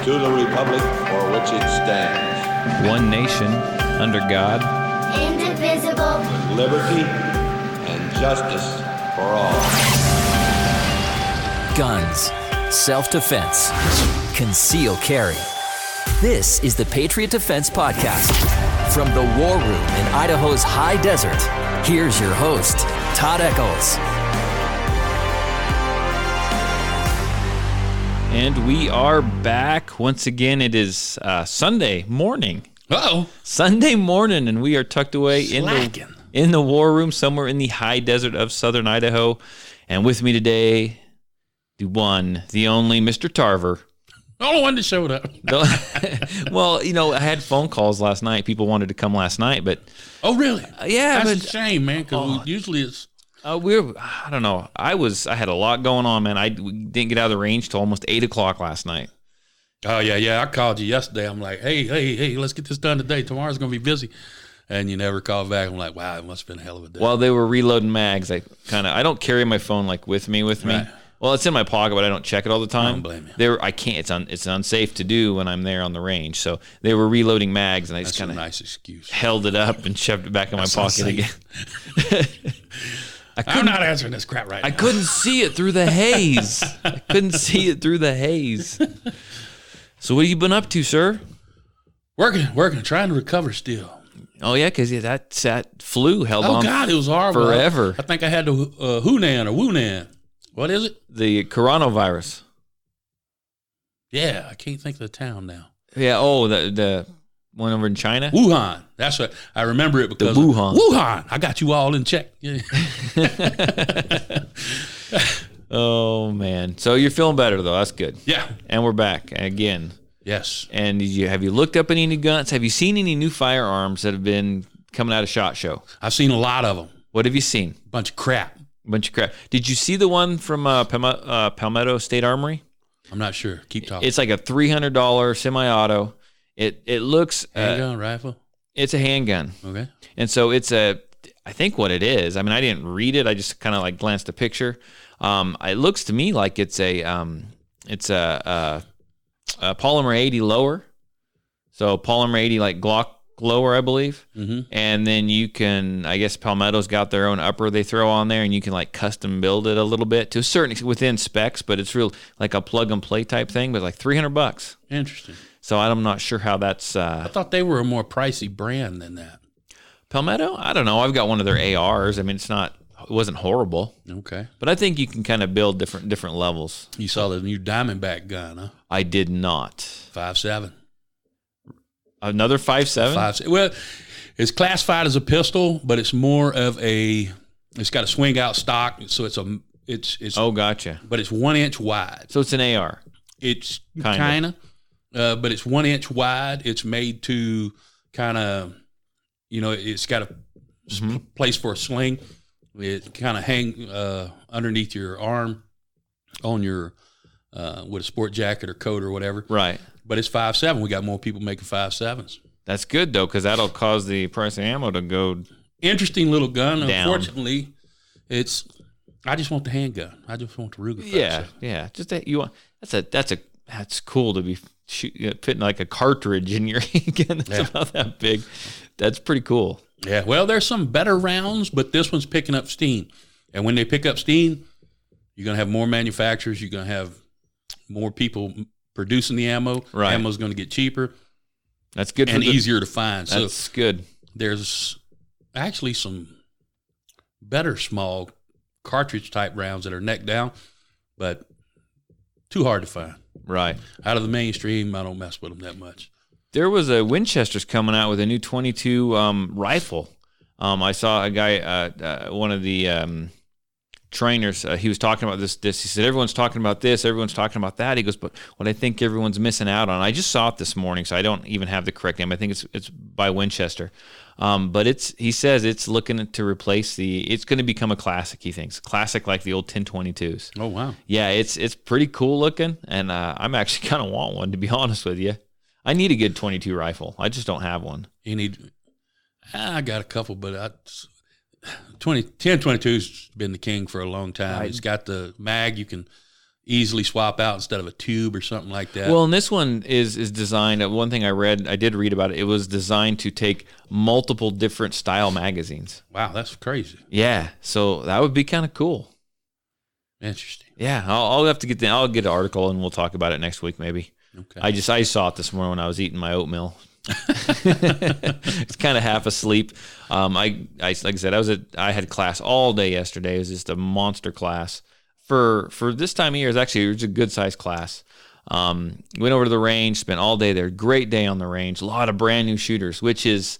to the republic for which it stands, one nation, under God, indivisible, with liberty and justice for all. Guns, self-defense, concealed carry. This is the Patriot Defense Podcast. From the war room in Idaho's high desert, here's your host, Todd Eccles. And we are back. Once again, it is Sunday morning. Uh-oh. Sunday morning, and we are tucked away in the war room somewhere in the high desert of southern Idaho. And with me today, the one, the only Mr. Tarver. The only one that showed up. Well, you know, I had phone calls last night. People wanted to come last night, but... Oh, really? Yeah. That's a shame, man, because usually it's... I don't know. I had a lot going on, man. We didn't get out of the range till almost 8 o'clock last night. Oh, yeah. I called you yesterday. I'm like, hey, let's get this done today. Tomorrow's going to be busy. And you never called back. I'm like, wow, it must have been a hell of a day. While they were reloading mags, I don't carry my phone like with me. Right. Well, it's in my pocket, but I don't check it all the time. I don't blame you. I can't. It's unsafe to do when I'm there on the range. So they were reloading mags, and I just kind of nice excuse. Held it up and shoved it back in my pocket again. I'm not answering this crap right now. I couldn't see it through the haze. So what have you been up to, sir? Working, trying to recover still. Oh, yeah, because that flu held on. Oh, God, it was horrible. Forever. I think I had the Hunan or Wunan. What is it? The coronavirus. Yeah, I can't think of the town now. Yeah, the one over in China? Wuhan. That's what I remember it because Wuhan. I got you all in check. Yeah. Oh, man. So you're feeling better, though. That's good. Yeah. And we're back again. Yes. And have you looked up any new guns? Have you seen any new firearms that have been coming out of SHOT Show? I've seen a lot of them. What have you seen? Bunch of crap. Did you see the one from Palmetto State Armory? I'm not sure. Keep talking. It's like a $300 semi-auto. It looks... handgun, rifle? It's a handgun. Okay. And so I think what it is, I mean, I didn't read it. I just kind of like glanced a picture. It looks to me like it's a polymer 80 lower. So polymer 80 like Glock lower, I believe. Mm-hmm. And then you can, I guess Palmetto's got their own upper they throw on there, and you can like custom build it a little bit to a certain extent within specs, but it's real like a plug and play type thing, but like $300. Interesting. So I'm not sure how that's. I thought they were a more pricey brand than that. Palmetto? I don't know. I've got one of their ARs. I mean, it wasn't horrible. Okay. But I think you can kind of build different levels. You saw the new Diamondback gun, huh? I did not. 5.7. Another 5.7? 5.7. Well, it's classified as a pistol, but it's more of it's got a swing out stock, so it's Oh, gotcha. But it's 1 inch wide. So it's an AR. It's kind of. But it's 1 inch wide. It's made to kind of, it's got a place for a sling. It kind of hang underneath your arm on your with a sport jacket or coat or whatever. Right. But it's 5.7. We got more people making 5.7s. That's good though, because that'll cause the price of ammo to go. Interesting little gun. Down. Unfortunately, I just want the handgun. I just want the Ruger. Yeah. Just that you want. That's cool to be fitting like a cartridge in your handgun. That's about that big. That's pretty cool. Yeah. Well, there's some better rounds, but this one's picking up steam. And when they pick up steam, you're gonna have more manufacturers. You're gonna have more people producing the ammo. Right. Ammo's going to get cheaper. That's good and easier to find. That's good. There's actually some better small cartridge type rounds that are neck down, but too hard to find. Right. Out of the mainstream, I don't mess with them that much. There was a Winchester's coming out with a new 22 rifle. I saw a guy, one of the trainers, he was talking about this. He said, everyone's talking about this, everyone's talking about that. He goes, but what I think everyone's missing out on, I just saw it this morning, so I don't even have the correct name. I think it's by Winchester. But he says it's looking to replace it's going to become a classic, he thinks. Classic like the old 1022s. Oh, wow. Yeah, it's pretty cool looking, and I'm actually kind of want one, to be honest with you. I need a good 22 rifle. I just don't have one. I got a couple, but 1022's been the king for a long time. It's got the mag. You can easily swap out instead of a tube or something like that. Well, and this one is designed. One thing I did read about it. It was designed to take multiple different style magazines. Wow, that's crazy. Yeah, so that would be kind of cool. Interesting. Yeah, I'll have to I'll get an article and we'll talk about it next week maybe. Okay. I saw it this morning when I was eating my oatmeal. It's kind of half asleep. Like I said, I had class all day yesterday. It was just a monster class. For this time of year, it was a good sized class. Went over to the range, spent all day there. Great day on the range. A lot of brand new shooters, which is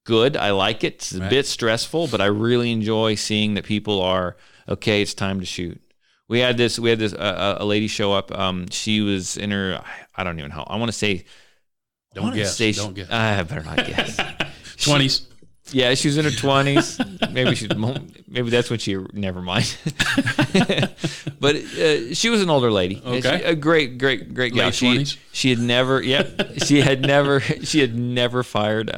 good. I like it. It's a bit stressful, but I really enjoy seeing that people are okay. It's time to shoot. We had this a lady show up. She was in her, I don't even know. I want to say. Don't guess. I better not guess. 20s. Yeah, she was in her 20s. Maybe that's when she. Never mind. But she was an older lady. Okay. A great gal. Late 20s. She had never. Yep. She had never fired.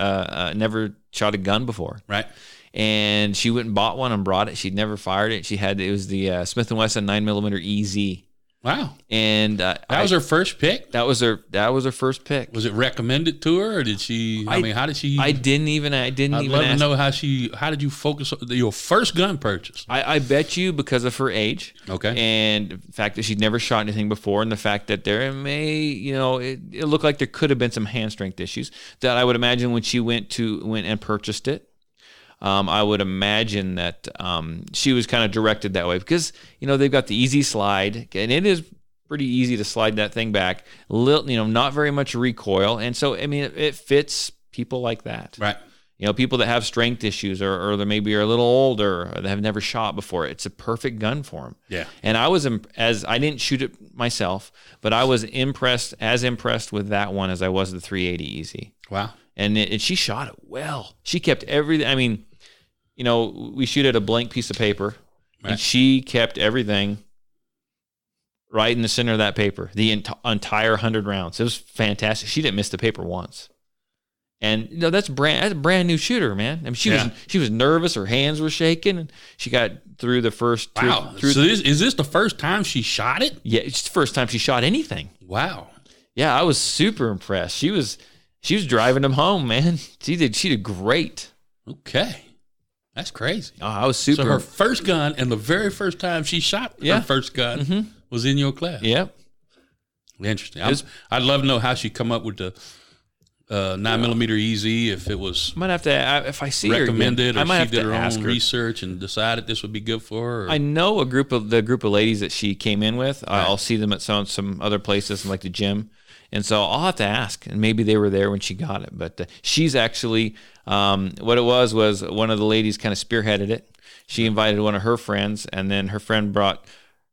Never shot a gun before. Right. And she went and bought one and brought it. She'd never fired it. It was the Smith & Wesson 9mm EZ. Wow. And that was her first pick? That was her first pick. Was it recommended to her, or did she? How did she? I didn't even. I'd love to know how did you focus on your first gun purchase? I bet you because of her age. Okay. And the fact that she'd never shot anything before, and the fact that there may, it looked like there could have been some hand strength issues that I would imagine when she went and purchased it. I would imagine that she was kind of directed that way because, they've got the easy slide, and it is pretty easy to slide that thing back. Not very much recoil. And so, it fits people like that. Right. People that have strength issues or they maybe are a little older or they have never shot before. It's a perfect gun for them. Yeah. And I was, as I didn't shoot it myself, but I was impressed with that one as I was the 380 Easy. Wow. And she shot it well. She kept everything. We shoot at a blank piece of paper, right. and she kept everything right in the center of that paper, the entire 100 rounds. It was fantastic. She didn't miss the paper once. And that's a brand new shooter, man. She was nervous. Her hands were shaking, and she got through the first. Wow! Is this the first time she shot it? Yeah, it's the first time she shot anything. Wow! Yeah, I was super impressed. She was driving them home, man. She did great. Okay. That's crazy. Oh, I was super. So her first gun and the very first time she shot her first gun was in your class. Yep. Interesting. I'd love to know how she come up with the 9mm EZ. If it was, I might have to. If I see recommended, her, or she did her own research and decided this would be good for her. Or? I know the group of ladies that she came in with. Right. I'll see them at some other places, like the gym. And so I'll have to ask, and maybe they were there when she got it. But she's actually, what it was one of the ladies kind of spearheaded it. She invited one of her friends, and then her friend brought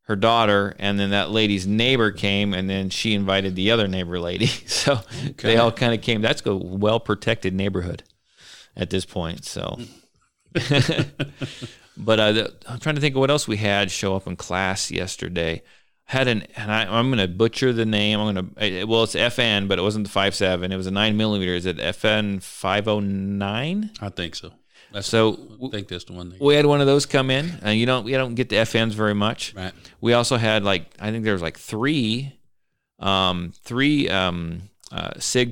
her daughter, and then that lady's neighbor came, and then she invited the other neighbor lady. So they all kind of came. That's a well-protected neighborhood at this point. So, but I'm trying to think of what else we had show up in class yesterday. I'm going to butcher the name. It's FN, but it wasn't the 5.7. It was a 9mm. Is it FN 509? I think so. I think that's the one. We had one of those come in, and we don't get the FNs very much. Right. We also had I think there was three SIG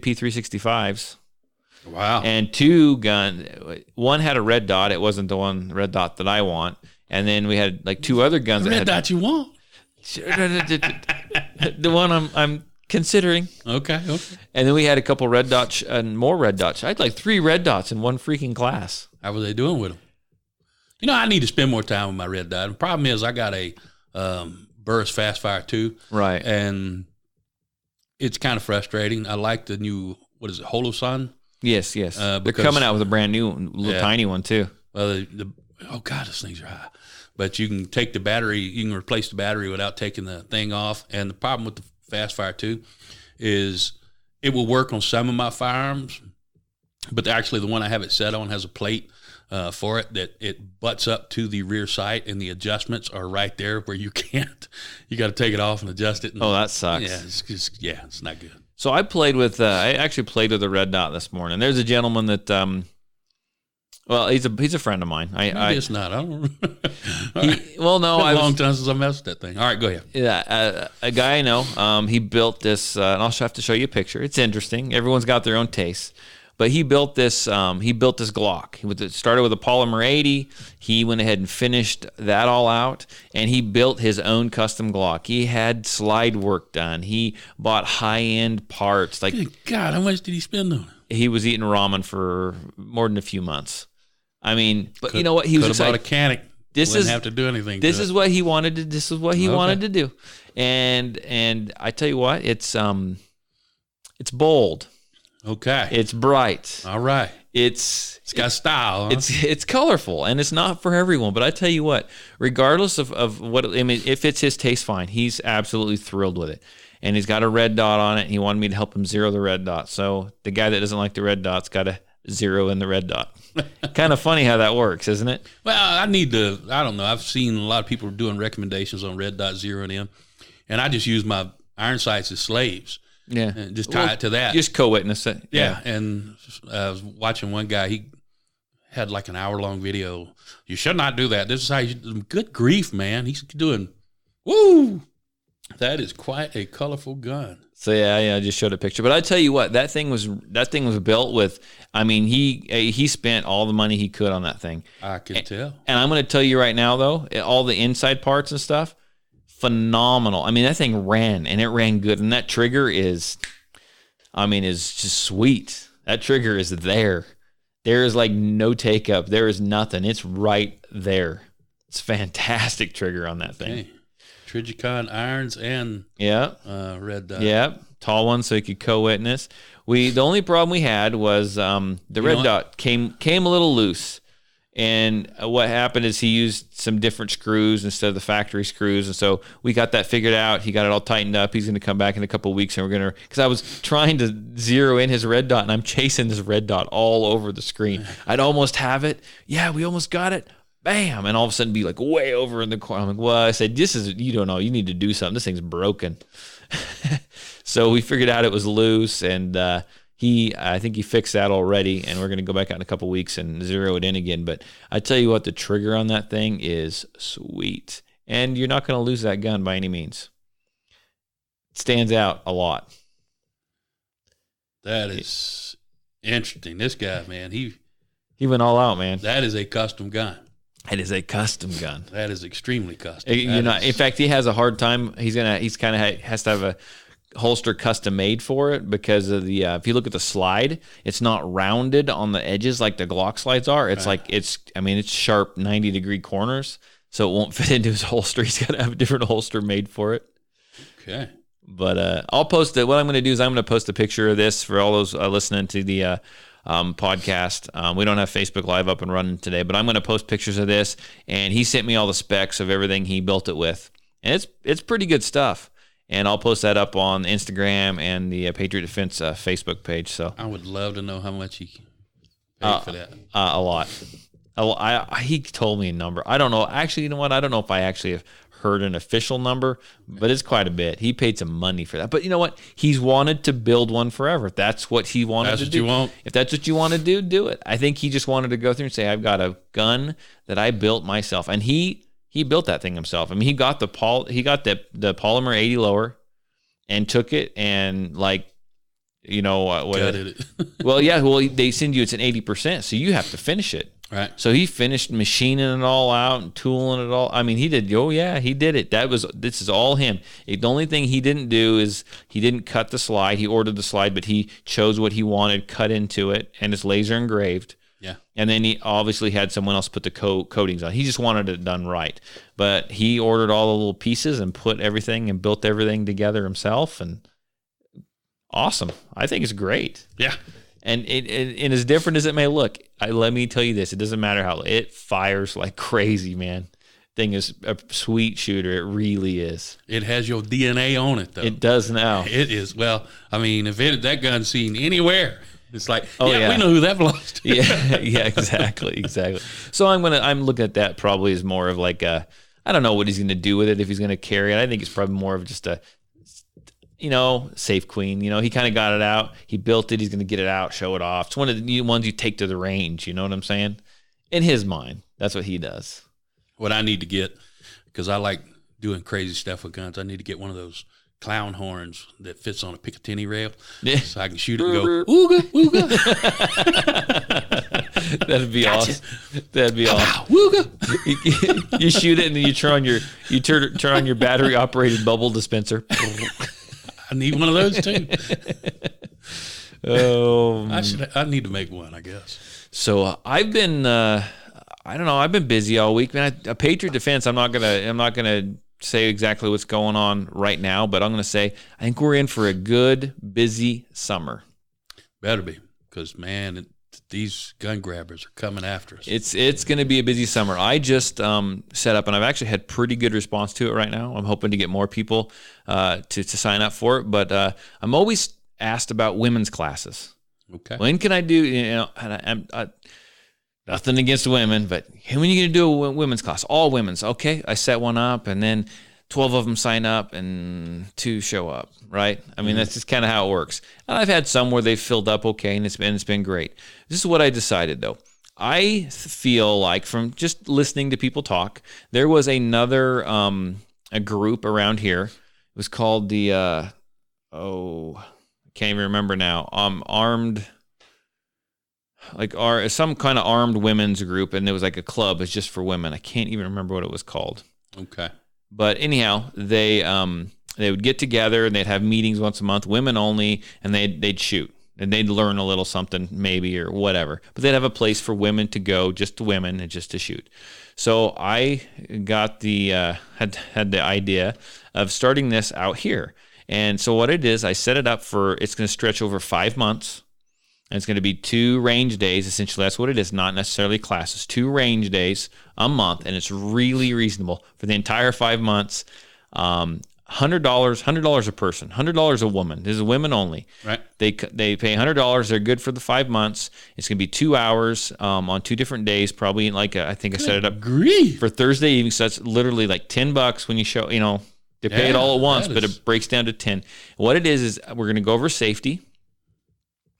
P365s. Wow. And 2 guns. One had a red dot. It wasn't the red dot that I want. And then we had 2 other guns. The red dot you want? The one I'm considering. Okay. And then we had a couple red dots and more red dots. I had 3 red dots in one freaking class. How were they doing with them? I need to spend more time with my red dot. The problem is I got a Burris Fast Fire 2. Right. And it's kind of frustrating. I like the new, Holosun? Yes. They're coming out with a brand new little tiny one too. Well, oh God, those things are high. But you can take the battery, you can replace the battery without taking the thing off. And the problem with the Fast Fire 2 is it will work on some of my firearms, but actually the one I have it set on has a plate for it that it butts up to the rear sight, and the adjustments are right there where you can't. You got to take it off and adjust it. And, that sucks. Yeah, it's not good. So I actually played with a red dot this morning. There's a gentleman that Well, he's a friend of mine. Maybe it's not. I don't. Well, no, it's been a long time since I messed with that thing. All right, go ahead. Yeah, a guy I know. He built this, and I'll have to show you a picture. It's interesting. Everyone's got their own tastes. But he built this. He built this Glock. It started with a polymer 80. He went ahead and finished that all out, and he built his own custom Glock. He had slide work done. He bought high-end parts. Like, Good God, how much did he spend on it? He was eating ramen for more than a few months. I mean, but you know what? He was could have bought a excited. Canic. This Wouldn't is have to do anything. This to is it. what he wanted to. This is what he wanted to do, and I tell you what, it's bold. Okay. It's bright. All right. It's got style. Huh? It's colorful, and it's not for everyone. But I tell you what, regardless of what, I mean, if it's his taste, fine. He's absolutely thrilled with it, and he's got a red dot on it. And he wanted me to help him zero the red dot. So the guy that doesn't like the red dot's got to zero in the red dot. Kind of funny how that works, isn't it? Well, I need to. I don't know. I've seen a lot of people doing recommendations on red dot zeroing in, and I just use my iron sights as slaves. Yeah, and just tie it to that. Just co-witness it. Yeah, and I was watching one guy. He had like an hour-long video. You should not do that. This is how you. Good grief, man! He's doing. Woo! That is quite a colorful gun. So yeah, I just showed a picture. But I tell you what, that thing was built with. I mean, he spent all the money he could on that thing. I can tell. And I'm going to tell you right now, though, all the inside parts and stuff, phenomenal. I mean, that thing ran, and it ran good. And that trigger is just sweet. That trigger is there. There is like no take up. There is nothing. It's right there. It's fantastic trigger on that thing. Okay. Trigicon irons and red dot. Yeah, tall one so you could co-witness. The only problem we had was the red dot came a little loose. And what happened is he used some different screws instead of the factory screws. And so we got that figured out. He got it all tightened up. He's going to come back in a couple of weeks, and we're going to, because I was trying to zero in his red dot, and I'm chasing this red dot all over the screen. I'd almost have it. Yeah, we almost got it. Bam. And all of a sudden be like way over in the corner. I'm like, well, I said, you don't know. You need to do something. This thing's broken. So we figured out it was loose, and I think he fixed that already, and we're going to go back out in a couple weeks and zero it in again. But I tell you what, the trigger on that thing is sweet, and you're not going to lose that gun by any means. It stands out a lot. That is interesting. This guy, man, he went all out, man. That is a custom gun. It is a custom gun. That is extremely custom. In fact, he has a hard time. He's kind of has to have a holster custom made for it because of the if you look at the slide, it's not rounded on the edges like the Glock slides are. It's like it's sharp 90-degree corners, so it won't fit into his holster. He's got to have a different holster made for it. Okay. But I'll post it. What I'm going to do is I'm going to post a picture of this for all those listening to the podcast. We don't have Facebook Live up and running today, but I'm going to post pictures of this. And he sent me all the specs of everything he built it with, and it's pretty good stuff. And I'll post that up on Instagram and the Patriot Defense Facebook page. So I would love to know how much he paid for that. A lot. He told me a number. I don't know. Actually, you know what? I don't know if I actually have heard an official number, but it's quite a bit. He paid some money for that. But you know what? He's wanted to build one forever. If that's what he wanted to do. You want. If that's what you want to do, do it. I think he just wanted to go through and say, I've got a gun that I built myself. And he built that thing himself. I mean, he got the polymer 80 lower and took it and Gutted it. Well, yeah. Well, they send you it's an 80%, so you have to finish it. Right. So he finished machining it all out and tooling it all. I mean, he did. Oh yeah, he did it. This is all him. The only thing he didn't do is he didn't cut the slide. He ordered the slide, but he chose what he wanted, cut into it, and it's laser engraved. Yeah. And then he obviously had someone else put the coatings on. He just wanted it done right. But he ordered all the little pieces and put everything and built everything together himself. And awesome. I think it's great. Yeah. And as different as it may look, let me tell you this: it doesn't matter how it fires like crazy, man. Thing is a sweet shooter. It really is. It has your DNA on it, though. It does now. It is. Well, I mean, if that gun's seen anywhere, it's like, we know who that belongs to. yeah, exactly. So I'm looking at that probably as more of like I don't know what he's going to do with it, if he's going to carry it. I think it's probably more of just a, safe queen. He kind of got it out. He built it. He's going to get it out, show it off. It's one of the ones you take to the range. You know what I'm saying? In his mind, that's what he does. What I need to get, because I like doing crazy stuff with guns, I need to get one of those clown horns that fits on a Picatinny rail, so I can shoot it and go, ooga, ooga. That'd be awesome. That'd be awesome. Wooga. You shoot it and then you turn on your battery operated bubble dispenser. I need one of those too. Oh, I need to make one, I guess. So I've been I've been busy all week, man. A Patriot Defense. I'm not gonna say exactly what's going on right now, but I'm gonna say I think we're in for a good, busy summer. Better be, because man, these gun grabbers are coming after us. It's going to be a busy summer. I just set up, and I've actually had pretty good response to it right now. I'm hoping to get more people to sign up for it, but I'm always asked about women's classes. Okay. When can I do? And I'm nothing against women, but when are you going to do a women's class? All women's. Okay, I set one up, and then 12 of them sign up, and 2 show up. Right? I mean, that's just kind of how it works. And I've had some where they've filled up okay, and it's been great. This is what I decided, though. I feel like from just listening to people talk, there was another a group around here. It was called the I can't even remember now. Armed. Some kind of armed women's group, and it was like a club. It's just for women. I can't even remember what it was called. Okay. But anyhow, they would get together and they'd have meetings once a month, women only, and they'd shoot. And they'd learn a little something maybe or whatever. But they'd have a place for women to go, just to women and just to shoot. So I got had the idea of starting this out here. And so what it is, I set it up it's going to stretch over 5 months. And it's going to be 2 range days. Essentially, that's what it is, not necessarily classes. 2 range days a month, and it's really reasonable for the entire 5 months. $100 a person, $100 a woman. This is women only. Right. They pay $100. They're good for the 5 months. It's going to be 2 hours on 2 different days. Probably I think I set it up for Thursday evening. So that's literally like $10 when you show. They pay it all at once, but it breaks down to 10. What it is we're going to go over safety.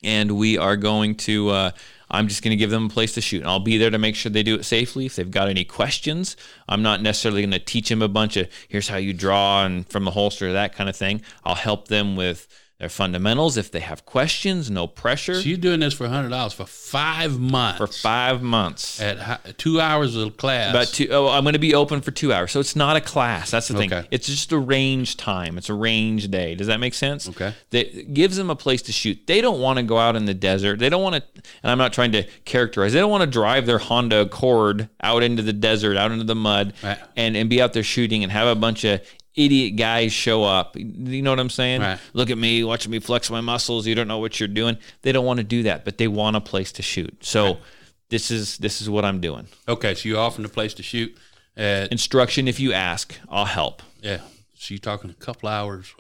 And we are going to, I'm just going to give them a place to shoot. And I'll be there to make sure they do it safely. If they've got any questions, I'm not necessarily going to teach them a bunch of, here's how you draw and from the holster, that kind of thing. I'll help them with their fundamentals. If they have questions, no pressure. So you're doing this for $100 for 5 months. For 5 months. At 2 hours of class. I'm going to be open for 2 hours. So it's not a class. That's the thing. Okay. It's just a range time. It's a range day. Does that make sense? Okay. That gives them a place to shoot. They don't want to go out in the desert. They don't want to, and I'm not trying to characterize, they don't want to drive their Honda Accord out into the desert, out into the mud, right, and be out there shooting and have a bunch of idiot guys show up. You know what I'm saying? Right. Look at me, watching me flex my muscles. You don't know what you're doing. They don't want to do that, but they want a place to shoot. So right, this is what I'm doing. Okay, so you're offering a place to shoot. Instruction, if you ask, I'll help. Yeah. So you're talking a couple hours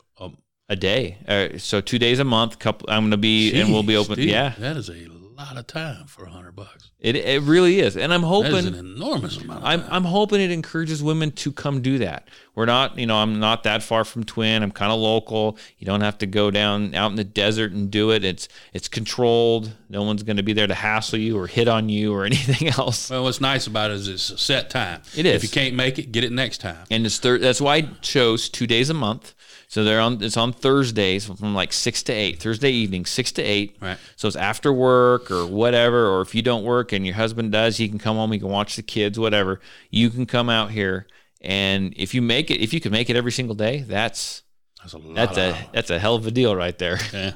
a day. So 2 days a month. I'm going to be, and we'll be open. Dude, yeah, that is a lot of time for $100. It really is, and I'm hoping that is an enormous amount. Of time. I'm hoping it encourages women to come do that. We're not, I'm not that far from Twin. I'm kind of local. You don't have to go down out in the desert and do it. It's controlled. No one's going to be there to hassle you or hit on you or anything else. Well, what's nice about it is it's a set time. It is. If you can't make it, get it next time. And that's why I chose 2 days a month. So it's on Thursdays from like 6 to 8, Thursday evening, 6 to 8. Right. So it's after work or whatever, or if you don't work and your husband does, he can come home, he can watch the kids, whatever. You can come out here, and if you can make it every single day, that's a hell of a deal right there. Yeah.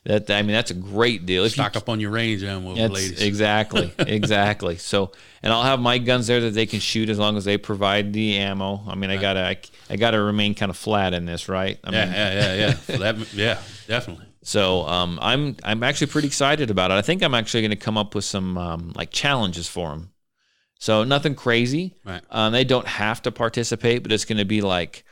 That's a great deal. Stock up on your range ammo, ladies. Exactly. So, and I'll have my guns there that they can shoot as long as they provide the ammo. I mean, right, I gotta remain kind of flat in this, right? Yeah, definitely. So, I'm actually pretty excited about it. I think I'm actually going to come up with some like challenges for them. So nothing crazy. Right. They don't have to participate, but it's going to be like,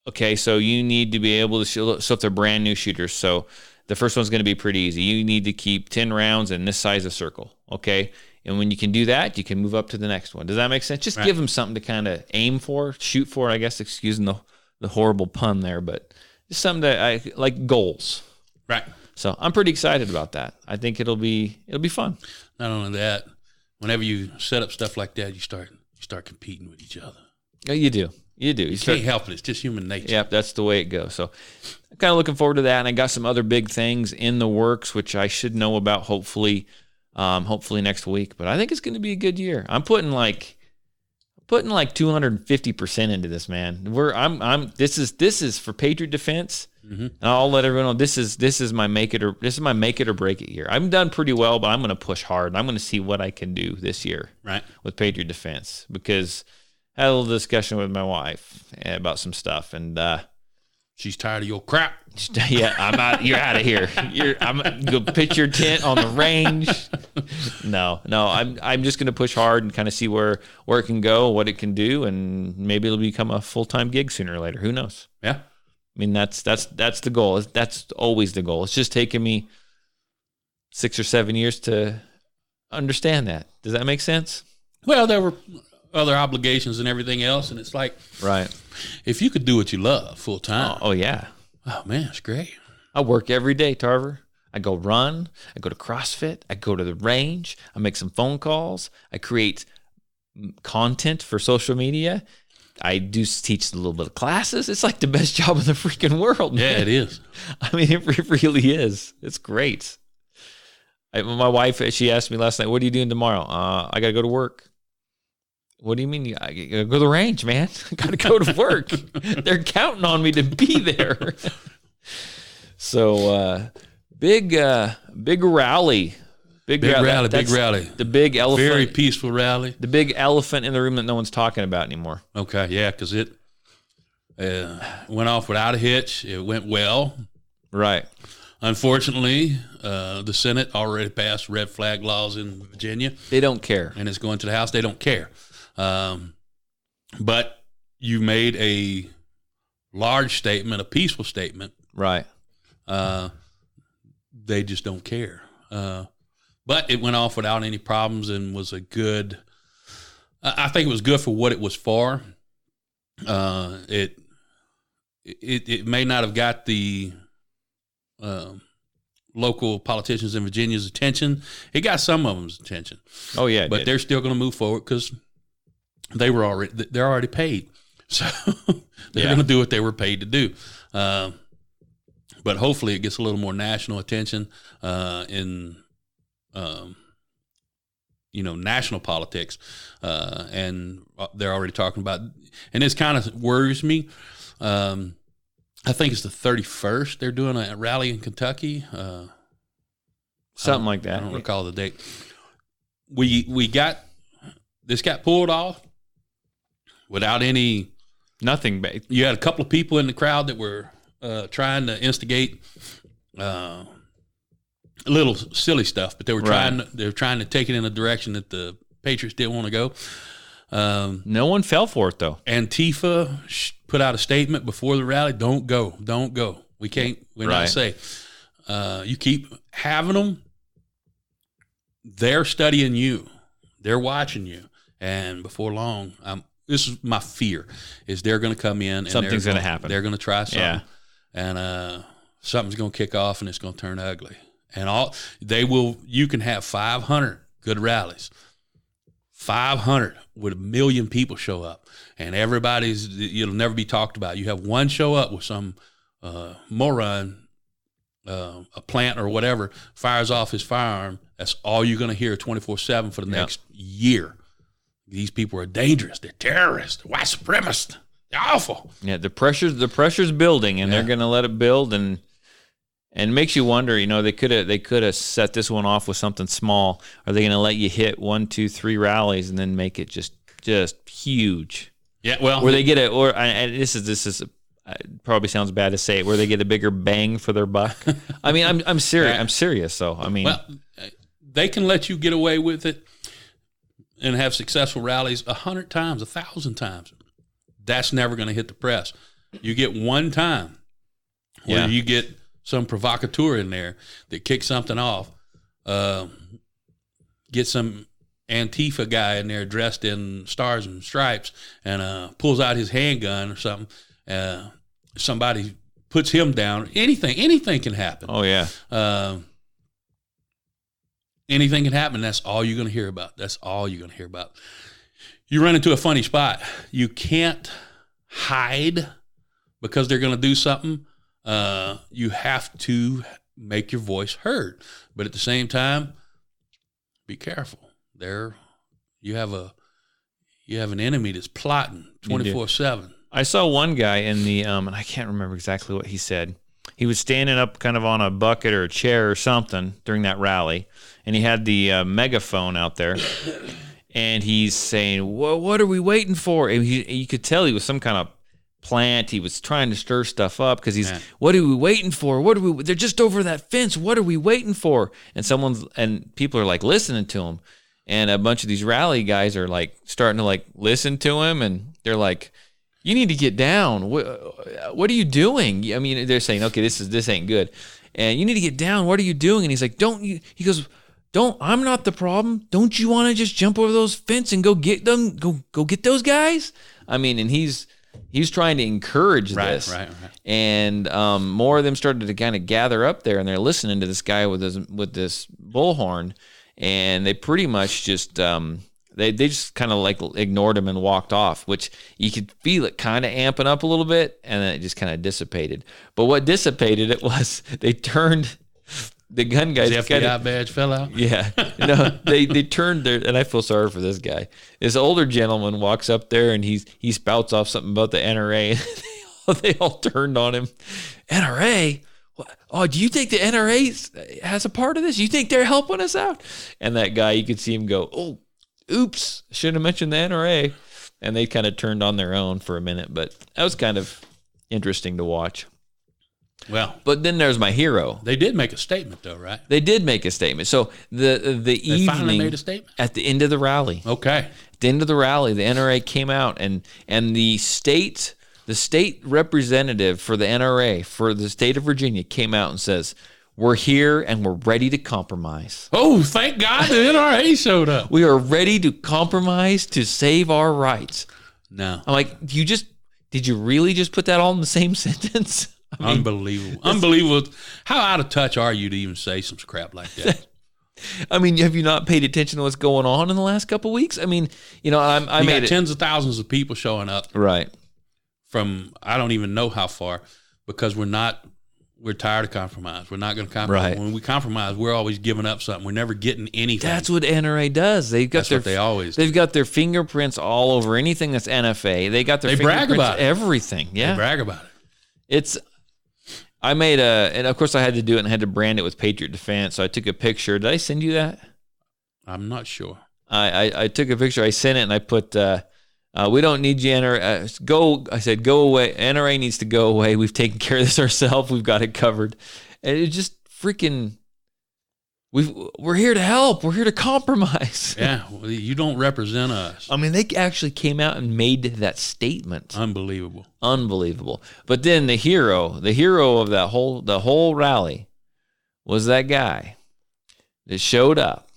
okay, so you need to be able to shoot. So if they're brand new shooters, so the first one's going to be pretty easy. You need to keep 10 rounds in this size of circle, okay? And when you can do that, you can move up to the next one. Does that make sense? Just give them something to kind of aim for, shoot for, I guess, excusing the horrible pun there, but just something that I like, goals. Right. So I'm pretty excited about that. I think it'll be fun. Not only that, whenever you set up stuff like that, you start competing with each other. Yeah, you do. You can't help it. It's just human nature. Yep, that's the way it goes. So I'm kind of looking forward to that. And I got some other big things in the works, which I should know about hopefully next week. But I think it's going to be a good year. I'm putting like 250% into this, man. This is for Patriot Defense. Mm-hmm. And I'll let everyone know this is my make it or break it year. I'm done pretty well, but I'm going to push hard. And I'm going to see what I can do this year, right, with Patriot Defense, because I had a little discussion with my wife about some stuff, and she's tired of your crap. Yeah, I'm out. You're out of here. I'm go pitch your tent on the range. No. I'm just going to push hard and kind of see where it can go, what it can do, and maybe it'll become a full-time gig sooner or later. Who knows? Yeah. I mean, that's the goal. That's always the goal. It's just taken me 6 or 7 years to understand that. Does that make sense? Well, there were other obligations and everything else, and it's like, right, if you could do what you love full time. Oh yeah. Oh man, it's great. I work every day, Tarver. I go run. I go to CrossFit. I go to the range. I make some phone calls. I create content for social media. I do teach a little bit of classes. It's like the best job in the freaking world, man. Yeah, it is. I mean, it really is. It's great. My wife, she asked me last night, "What are you doing tomorrow?" I got to go to work. What do you mean? I got to go to the range, man. I got to go to work. They're counting on me to be there. So, big rally. Big rally. The big elephant. Very peaceful rally. The big elephant in the room that no one's talking about anymore. Okay, yeah, because it went off without a hitch. It went well. Right. Unfortunately, the Senate already passed red flag laws in Virginia. They don't care. And it's going to the House. They don't care. But you made a large statement, a peaceful statement. Right. They just don't care. But it went off without any problems and was a good, I think it was good for what it was for. It may not have got the local politicians in Virginia's attention. It got some of them's attention. Oh yeah, but they're still going to move forward because they're already paid, so they're going to do what they were paid to do. But hopefully, it gets a little more national attention in national politics, and they're already talking about. And this kind of worries me. I think it's the 31st. They're doing a rally in Kentucky. Something like that. I don't recall the date. We got pulled off without nothing. You had a couple of people in the crowd that were trying to instigate a little silly stuff, but they were trying to take it in a direction that the Patriots didn't want to go. No one fell for it though. Antifa put out a statement before the rally: "Don't go. We can't. We're not safe. You keep having them. They're studying you. They're watching you, and before long, this is my fear: is they're going to come in and something's going to happen. They're going to try something, and something's going to kick off, and it's going to turn ugly. And you can have 500 good rallies." 500 with 1 million people show up, and it'll never be talked about. You have one show up with some moron, a plant or whatever, fires off his firearm. That's all you're going to hear 24/7 for the next year. These people are dangerous. They're terrorists. They're white supremacists. They're awful. Yeah, the pressure's building, and they're going to let it build, and it makes you wonder. They could have set this one off with something small. Are they going to let you hit 1, 2, 3 rallies and then make it just huge? Yeah, well, where they get this is probably sounds bad to say it, where they get a bigger bang for their buck. I mean, I'm serious. I'm serious though. I mean, well, they can let you get away with it and have successful rallies 100 times, 1,000 times. That's never going to hit the press. You get one time where you get some provocateur in there that kicks something off, get some Antifa guy in there dressed in stars and stripes and pulls out his handgun or something. Somebody puts him down. Anything can happen. Oh yeah. Anything can happen. That's all you're going to hear about. You run into a funny spot. You can't hide because they're going to do something. You have to make your voice heard. But at the same time, be careful. You have an enemy that's plotting 24/7. I saw one guy in the and I can't remember exactly what he said. He was standing up kind of on a bucket or a chair or something during that rally, and he had the megaphone out there, and he's saying, what are we waiting for? And you could tell he was some kind of plant. He was trying to stir stuff up because what are we waiting for? They're just over that fence. What are we waiting for? And people are like listening to him, and a bunch of these rally guys are like starting to like listen to him, and they're like, you need to get down. What are you doing? I mean, they're saying, okay, this ain't good. And you need to get down. What are you doing? And he's like, he goes, I'm not the problem. Don't you want to just jump over those fence and go get them? Go get those guys? I mean, and he's trying to encourage this. Right. And more of them started to kind of gather up there, and they're listening to this guy with this bullhorn, and they pretty much just They just kind of like ignored him and walked off, which you could feel it kind of amping up a little bit, and then it just kind of dissipated. But what dissipated it was they turned the gun guys. The FBI badge fell out? Yeah. No, they turned their, and I feel sorry for this guy. This older gentleman walks up there, and he spouts off something about the NRA, and they all turned on him. NRA? Oh, do you think the NRA has a part of this? You think they're helping us out? And that guy, you could see him go, oh, oops, shouldn't have mentioned the NRA. And they kind of turned on their own for a minute, but that was kind of interesting to watch. Well, but then there's my hero. They did make a statement, though, right? They did make a statement. So they finally made a statement at the end of the rally. Okay, at the end of the rally, the NRA came out, and the state representative for the NRA for the state of Virginia came out and says, we're here and we're ready to compromise. Oh, thank God the NRA showed up. We are ready to compromise to save our rights. No. I'm like, did you really just put that all in the same sentence? I mean, Unbelievable. How out of touch are you to even say some crap like that? I mean, have you not paid attention to what's going on in the last couple of weeks? I mean, I made got tens of thousands of people showing up. Right. From I don't even know how far, because we're tired of compromise. We're not going to compromise. Right. When we compromise, we're always giving up something. We're never getting anything. That's what NRA does. They've got They've got their fingerprints all over anything that's NFA. They got their fingerprints about everything. Yeah. They brag about it. I made and of course I had to do it and had to brand it with Patriot Defense. So I took a picture. Did I send you that? I'm not sure. I took a picture. I sent it and I put, we don't need you, NRA. I said, go away. NRA needs to go away. We've taken care of this ourselves. We've got it covered. And it just freaking, we're here to help. We're here to compromise. Yeah, well, you don't represent us. I mean, they actually came out and made that statement. Unbelievable. But then the hero of the whole rally was that guy that showed up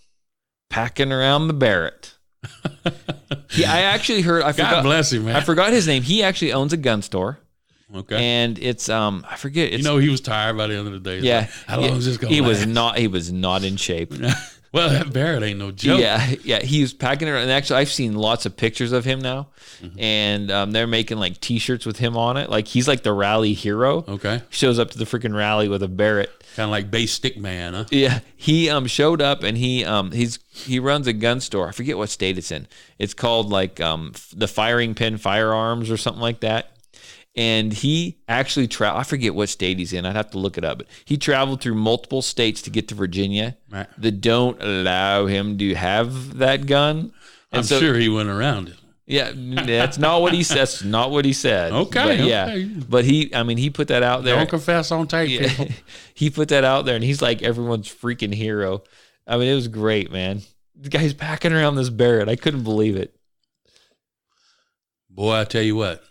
packing around the Barrett. I actually heard. God bless him, man. I forgot his name. He actually owns a gun store. Okay, and it's I forget. It's, he was tired by the end of the day. Yeah, like, how long is this going? He was not in shape. Well, that Barrett ain't no joke. Yeah. He was packing it, and actually, I've seen lots of pictures of him now, and they're making like T-shirts with him on it. Like he's like the rally hero. Okay, shows up to the freaking rally with a Barrett. Kind of like base stick man, huh? Yeah, he showed up and he runs a gun store. I forget what state it's in. It's called like the Firing Pin Firearms or something like that. And he actually I forget what state he's in. I'd have to look it up. But he traveled through multiple states to get to Virginia that don't allow him to have that gun. And I'm sure he went around it. Yeah, that's not what he said. That's not what he said. Okay, but he put that out there. Don't confess on tape. People. He put that out there, and he's like everyone's freaking hero. I mean, it was great, man. The guy's packing around this Barrett. I couldn't believe it. Boy, I tell you what.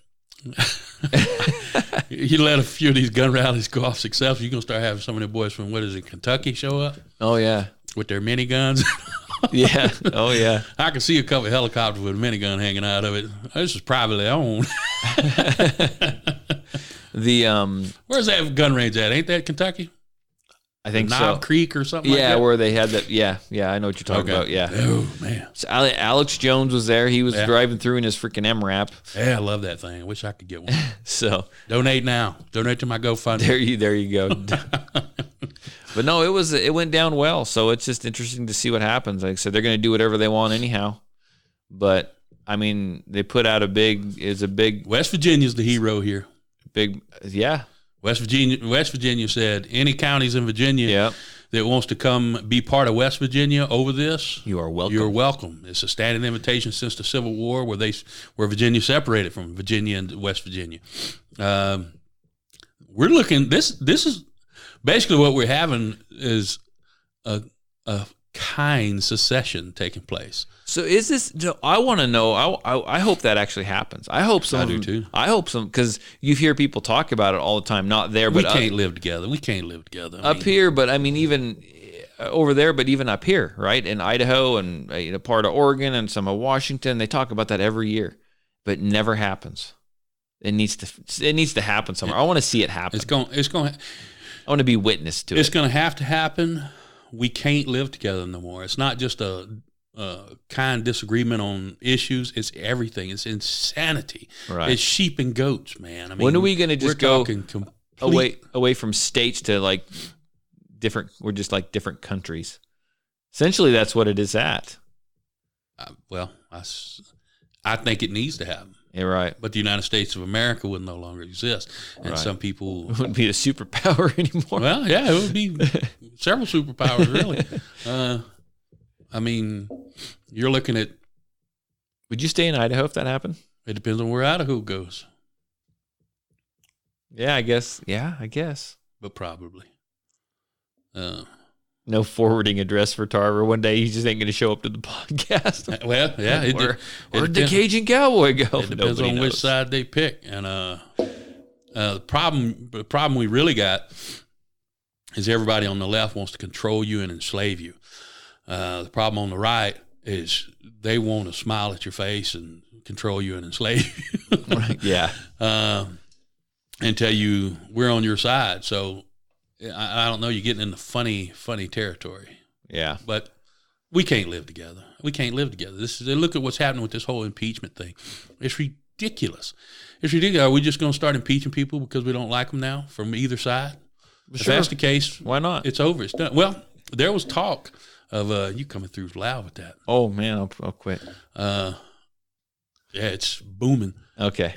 You let a few of these gun rallies go off successful, you're going to start having some of the boys from, Kentucky show up? Oh, yeah. With their miniguns. Yeah. Oh, yeah. I can see a couple of helicopters with a minigun hanging out of it. This is privately owned. Where's that gun range at? Ain't that Kentucky? I think Knob so. Creek or something like that? Yeah, where they had that. Yeah, I know what you're talking about. Yeah. Oh, man. So Alex Jones was there. He was driving through in his freaking MRAP. Yeah, I love that thing. I wish I could get one. So donate now. Donate to my GoFundMe. There you go. But no, it went down well. So it's just interesting to see what happens. Like I said, they're going to do whatever they want anyhow. But I mean, they put out a big. West Virginia's the hero here. Yeah. West Virginia said any counties in Virginia that wants to come be part of West Virginia over this, you are welcome. You're welcome. It's a standing invitation since the Civil War, where Virginia separated from Virginia and West Virginia. We're looking. This is basically what we're having is a kind secession taking place. So is this? I want to know. I hope that actually happens. I hope some. I do too. I hope some, because you hear people talk about it all the time. Not there, but we can't live together. We can't live together up here. But I mean, even over there, but even up here, right in Idaho and part of Oregon and some of Washington, they talk about that every year, but it never happens. It needs to happen somewhere. I want to see it happen. It's going. I want to be witness to it. It's going to have to happen. We can't live together no more. It's not just a kind disagreement on issues. It's everything. It's insanity. Right. It's sheep and goats, man. I mean, when are we going to just go away from states to like different? We're just like different countries. Essentially, that's what it is at. I think it needs to happen. Yeah, right. But the United States of America would no longer exist, and some people wouldn't be a superpower anymore. Well, yeah, it would be several superpowers, really. I mean, you're looking at. Would you stay in Idaho if that happened? It depends on where Idaho goes. Yeah, I guess. Yeah, I guess. But probably. No forwarding address for Tarver. One day he just ain't going to show up to the podcast. Well, yeah. Where'd the Cajun Cowboy go? It depends on which side they pick. And the problem we really got is everybody on the left wants to control you and enslave you. The problem on the right is they want to smile at your face and control you and enslave you. Right. Yeah. And tell you we're on your side. So I don't know. You're getting into funny territory. Yeah. But we can't live together. We can't live together. Look at what's happening with this whole impeachment thing. It's ridiculous. It's ridiculous. Are we just going to start impeaching people because we don't like them now from either side? If that's the case, why not? It's over. It's done. Well, there was talk of you coming through loud with that. Oh, man, I'll quit. Yeah, it's booming. Okay.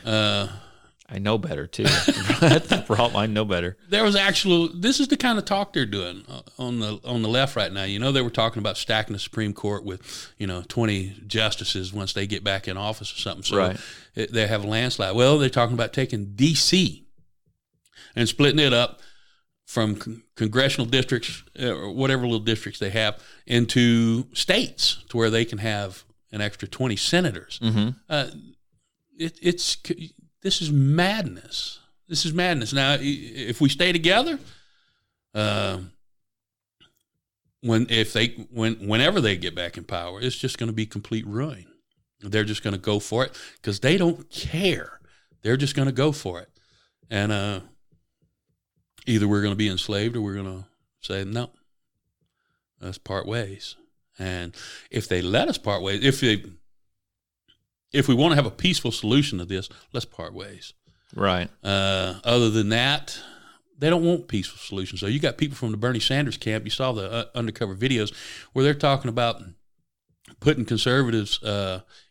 I know better, too. That's the problem. I know better. There was this is the kind of talk they're doing on the left right now. You know, they were talking about stacking the Supreme Court with, 20 justices once they get back in office or something. So right. They have a landslide. Well, they're talking about taking D.C. and splitting it up from congressional districts or whatever little districts they have into states to where they can have an extra 20 senators. Mm-hmm. This is madness. This is madness. Now, if we stay together, whenever they get back in power, it's just going to be complete ruin. They're just going to go for it because they don't care. They're just going to go for it, and either we're going to be enslaved or we're going to say no. Let's part ways. And if they let us part ways, if we want to have a peaceful solution to this, let's part ways. Right. Other than that, they don't want peaceful solutions. So you got people from the Bernie Sanders camp. You saw the undercover videos where they're talking about putting conservatives,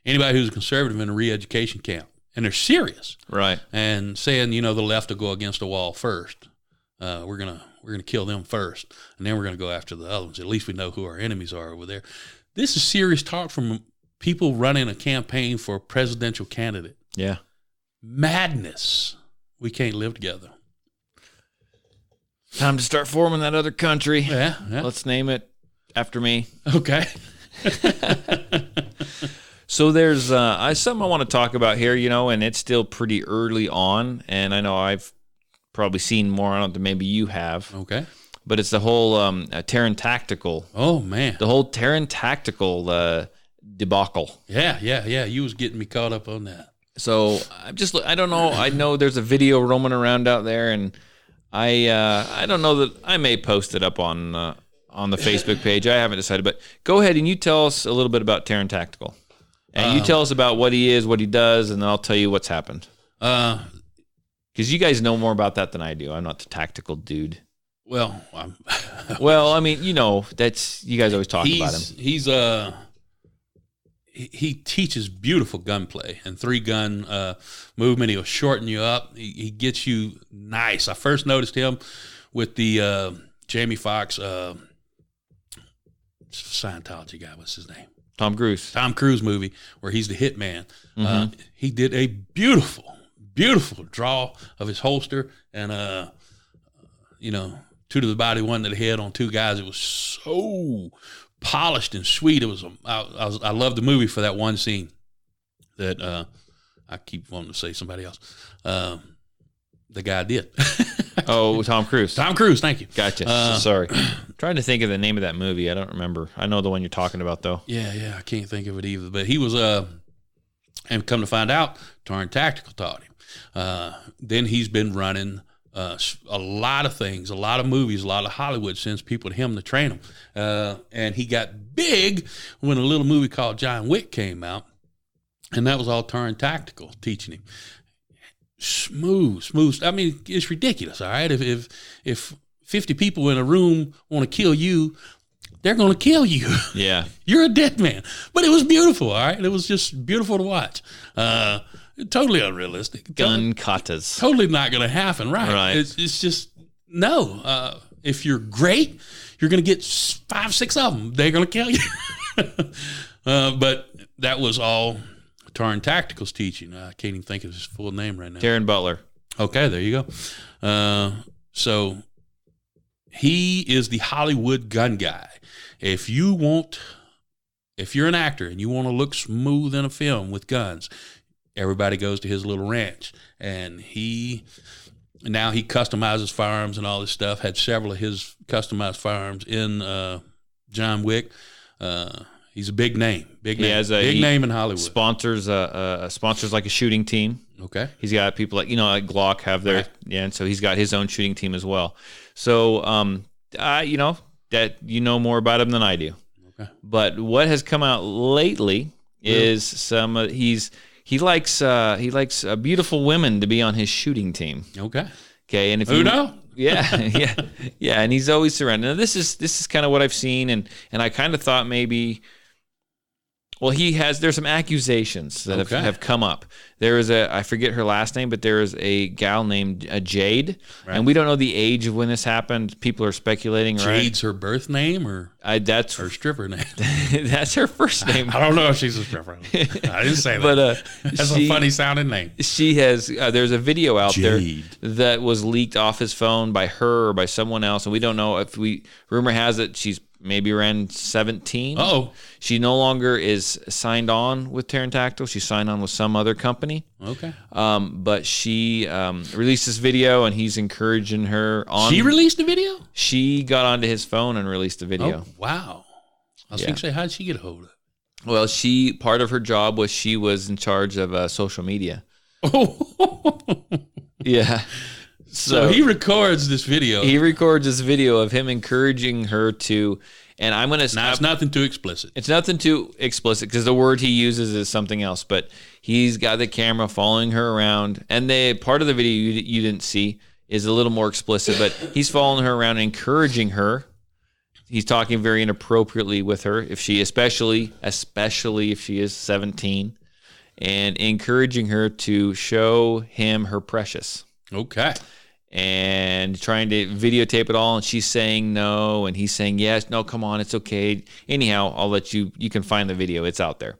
anybody who's a conservative, in a re-education camp, and they're serious. Right. And saying, the left will go against the wall first. We're gonna kill them first, and then we're gonna go after the other ones. At least we know who our enemies are over there. This is serious talk from people running a campaign for a presidential candidate. Yeah. Madness. We can't live together. Time to start forming that other country. Yeah. Let's name it after me. Okay. So there's something I want to talk about here, and it's still pretty early on, and I know I've probably seen more on it than maybe you have. Okay. But it's the whole Taran Tactical. Oh, man. The whole Taran Tactical debacle. Yeah. You was getting me caught up on that. So I don't know. I know there's a video roaming around out there, and I don't know that I may post it up on the Facebook page. I haven't decided, but go ahead and you tell us a little bit about Taran Tactical, and you tell us about what he is, what he does, and then I'll tell you what's happened. Because you guys know more about that than I do. I'm not the tactical dude. Well, well, I mean, you know, that's you guys always talk about him. He teaches beautiful gunplay and 3-gun movement. He'll shorten you up. He gets you nice. I first noticed him with the Jamie Foxx Scientology guy. What's his name? Tom Cruise movie where he's the hitman. Mm-hmm. He did a beautiful draw of his holster and you know, 2 to the body, 1 to the head on 2 guys. It was so polished and sweet. It was I loved the movie for that one scene that I keep wanting to say somebody else. The guy did. Oh, Tom Cruise. Tom Cruise, thank you. Gotcha. Sorry. I'm trying to think of the name of that movie. I don't remember. I know the one you're talking about, though. Yeah, I can't think of it either. But he was, and come to find out, Taran Tactical taught him. Then he's been running a lot of things, a lot of movies, a lot of Hollywood sends people to him to train them. And he got big when a little movie called John Wick came out. And that was all Taran Tactical teaching him. Smooth. I mean, it's ridiculous, all right? If 50 people in a room want to kill you, they're going to kill you. Yeah. You're a dead man. But it was beautiful, all right? It was just beautiful to watch. Totally unrealistic. Gun katas. Totally not going to happen, right? Right. It's just, no. If you're great, you're going to get 5, 6 of them. They're going to kill you. But that was all Taran Tactical's teaching. I can't even think of his full name right now. Taran Butler. Okay, there you go. So he is the Hollywood gun guy. If you're an actor and you want to look smooth in a film with guns, everybody goes to his little ranch. And now he customizes firearms and all this stuff. Had several of his customized firearms in John Wick. He's a big name. Big name in Hollywood. Sponsors like a shooting team. Okay. He's got people like Glock have their and so he's got his own shooting team as well. So that more about him than I do. Okay. But what has come out lately is he likes beautiful women to be on his shooting team. Okay. Okay, and if who know? Yeah, and he's always surrounded. Now this is kind of what I've seen, and I kind of thought maybe. Well, there's some accusations that have come up. There is I forget her last name, but there is a gal named Jade, and we don't know the age of when this happened. People are speculating, right? Jade's her birth name, or that's her stripper name? That's her first name. I don't know if she's a stripper. I didn't say that. But that's a funny sounding name. She has. There's a video out Jade. there that was leaked off his phone by her or by someone else, and we don't know if rumor has it she's maybe around 17. Oh, she no longer is signed on with Taran Tactical. She's signed on with some other company. Okay. But she released this video, and he's encouraging her on. She released the video? She got onto his phone and released the video. Oh, wow. I was going to say, how did she get a hold of it? Well, part of her job was she was in charge of social media. Oh. Yeah. So he records this video. He records this video of him encouraging her to, and I'm going to... Now, it's nothing too explicit. It's nothing too explicit because the word he uses is something else, but he's got the camera following her around, and part of the video you didn't see is a little more explicit, but he's following her around and encouraging her. He's talking very inappropriately with her, especially if she is 17, and encouraging her to show him her precious. Okay. And trying to videotape it all, and she's saying no, and he's saying yes, no, come on, it's okay. Anyhow, I'll let you can find the video. It's out there.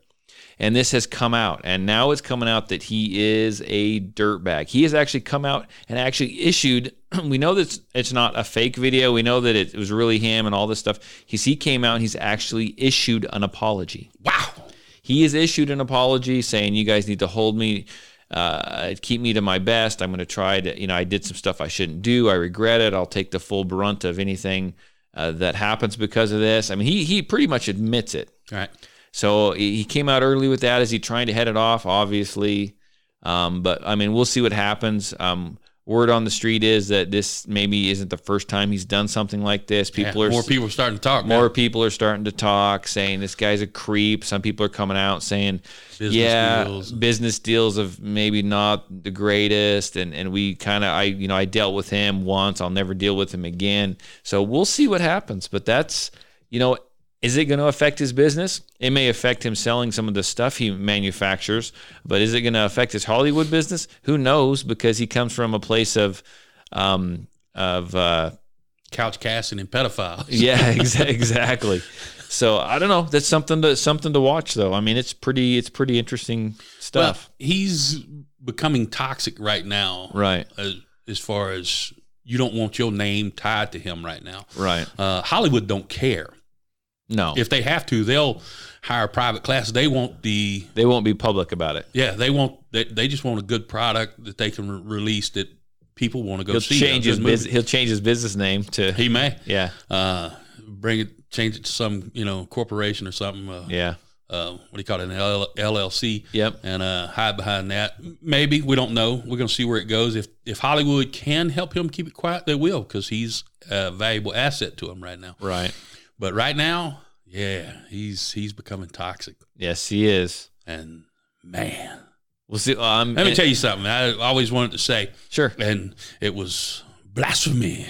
And this has come out, and now it's coming out that he is a dirtbag. He has actually come out and actually issued, we know that it's not a fake video, we know that it was really him and all this stuff. He came out and he's actually issued an apology. Wow. He has issued an apology saying, you guys need to hold me, keep me to my best. I'm going to try to, I did some stuff I shouldn't do. I regret it. I'll take the full brunt of anything that happens because of this. I mean, he pretty much admits it. Right. So he came out early with that. Is he trying to head it off? Obviously, But I mean, we'll see what happens. Word on the street is that this maybe isn't the first time he's done something like this. More people are starting to talk. More people are starting to talk, saying this guy's a creep. Some people are coming out saying, business deals of maybe not the greatest. And we kind of, I dealt with him once. I'll never deal with him again. So we'll see what happens. But that's, is it going to affect his business? It may affect him selling some of the stuff he manufactures, but is it going to affect his Hollywood business? Who knows? Because he comes from a place of couch casting and pedophiles. Yeah, exactly. So I don't know. That's something to watch, though. I mean, it's pretty interesting stuff. Well, he's becoming toxic right now, right? As far as you don't want your name tied to him right now, right? Hollywood don't care. No. If they have to, they'll hire private classes. They won't be public about it. Yeah, they just want a good product that they can release that people want to go see. He'll change his business name to. He may. Yeah. Change it to some, corporation or something. What do you call it? An LLC. Yep. And hide behind that. Maybe, we don't know. We're going to see where it goes. If Hollywood can help him keep it quiet, they will, because he's a valuable asset to them right now. Right. But right now, yeah, he's becoming toxic. Yes, he is. And man, we'll see. Let me tell you something. I always wanted to say, sure, and it was blasphemy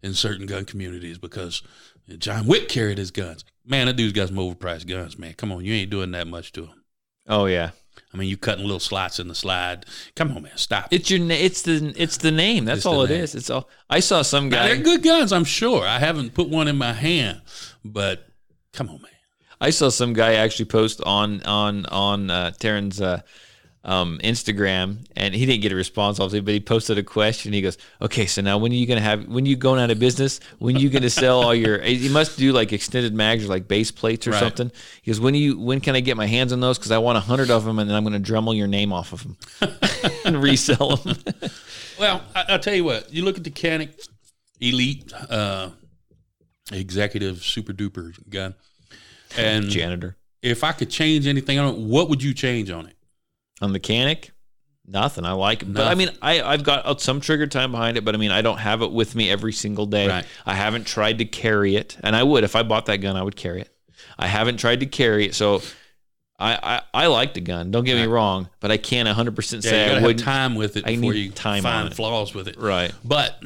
in certain gun communities because John Wick carried his guns. Man, that dude's got some overpriced guns. Man, come on, you ain't doing that much to him. Oh yeah. I mean, you cutting little slots in the slide. Come on, man, stop. It's the name. That's all it is. It's all. I saw some guy. Now, they're good guns, I'm sure. I haven't put one in my hand, but come on, man. I saw some guy actually post on Taran's Instagram, and he didn't get a response, obviously, but he posted a question. He goes, "Okay, so now when are you going out of business? When are you going to sell all your?" He must do like extended mags or like base plates or something. He goes, "When can I get my hands on those? Because I want 100 of them, and then I'm going to Dremel your name off of them and resell them." Well, I'll tell you what. You look at the Canic Elite Executive Super Duper gun, and janitor. If I could change anything on it, what would you change on it? On the Canic? Nothing. I like it. But I mean, I've got some trigger time behind it, but I mean, I don't have it with me every single day. Right. I haven't tried to carry it, and I would. If I bought that gun, I would carry it. I haven't tried to carry it, so I like the gun. Don't get me wrong, but I can't 100% say I would. have time with it before you find flaws with it. Right. But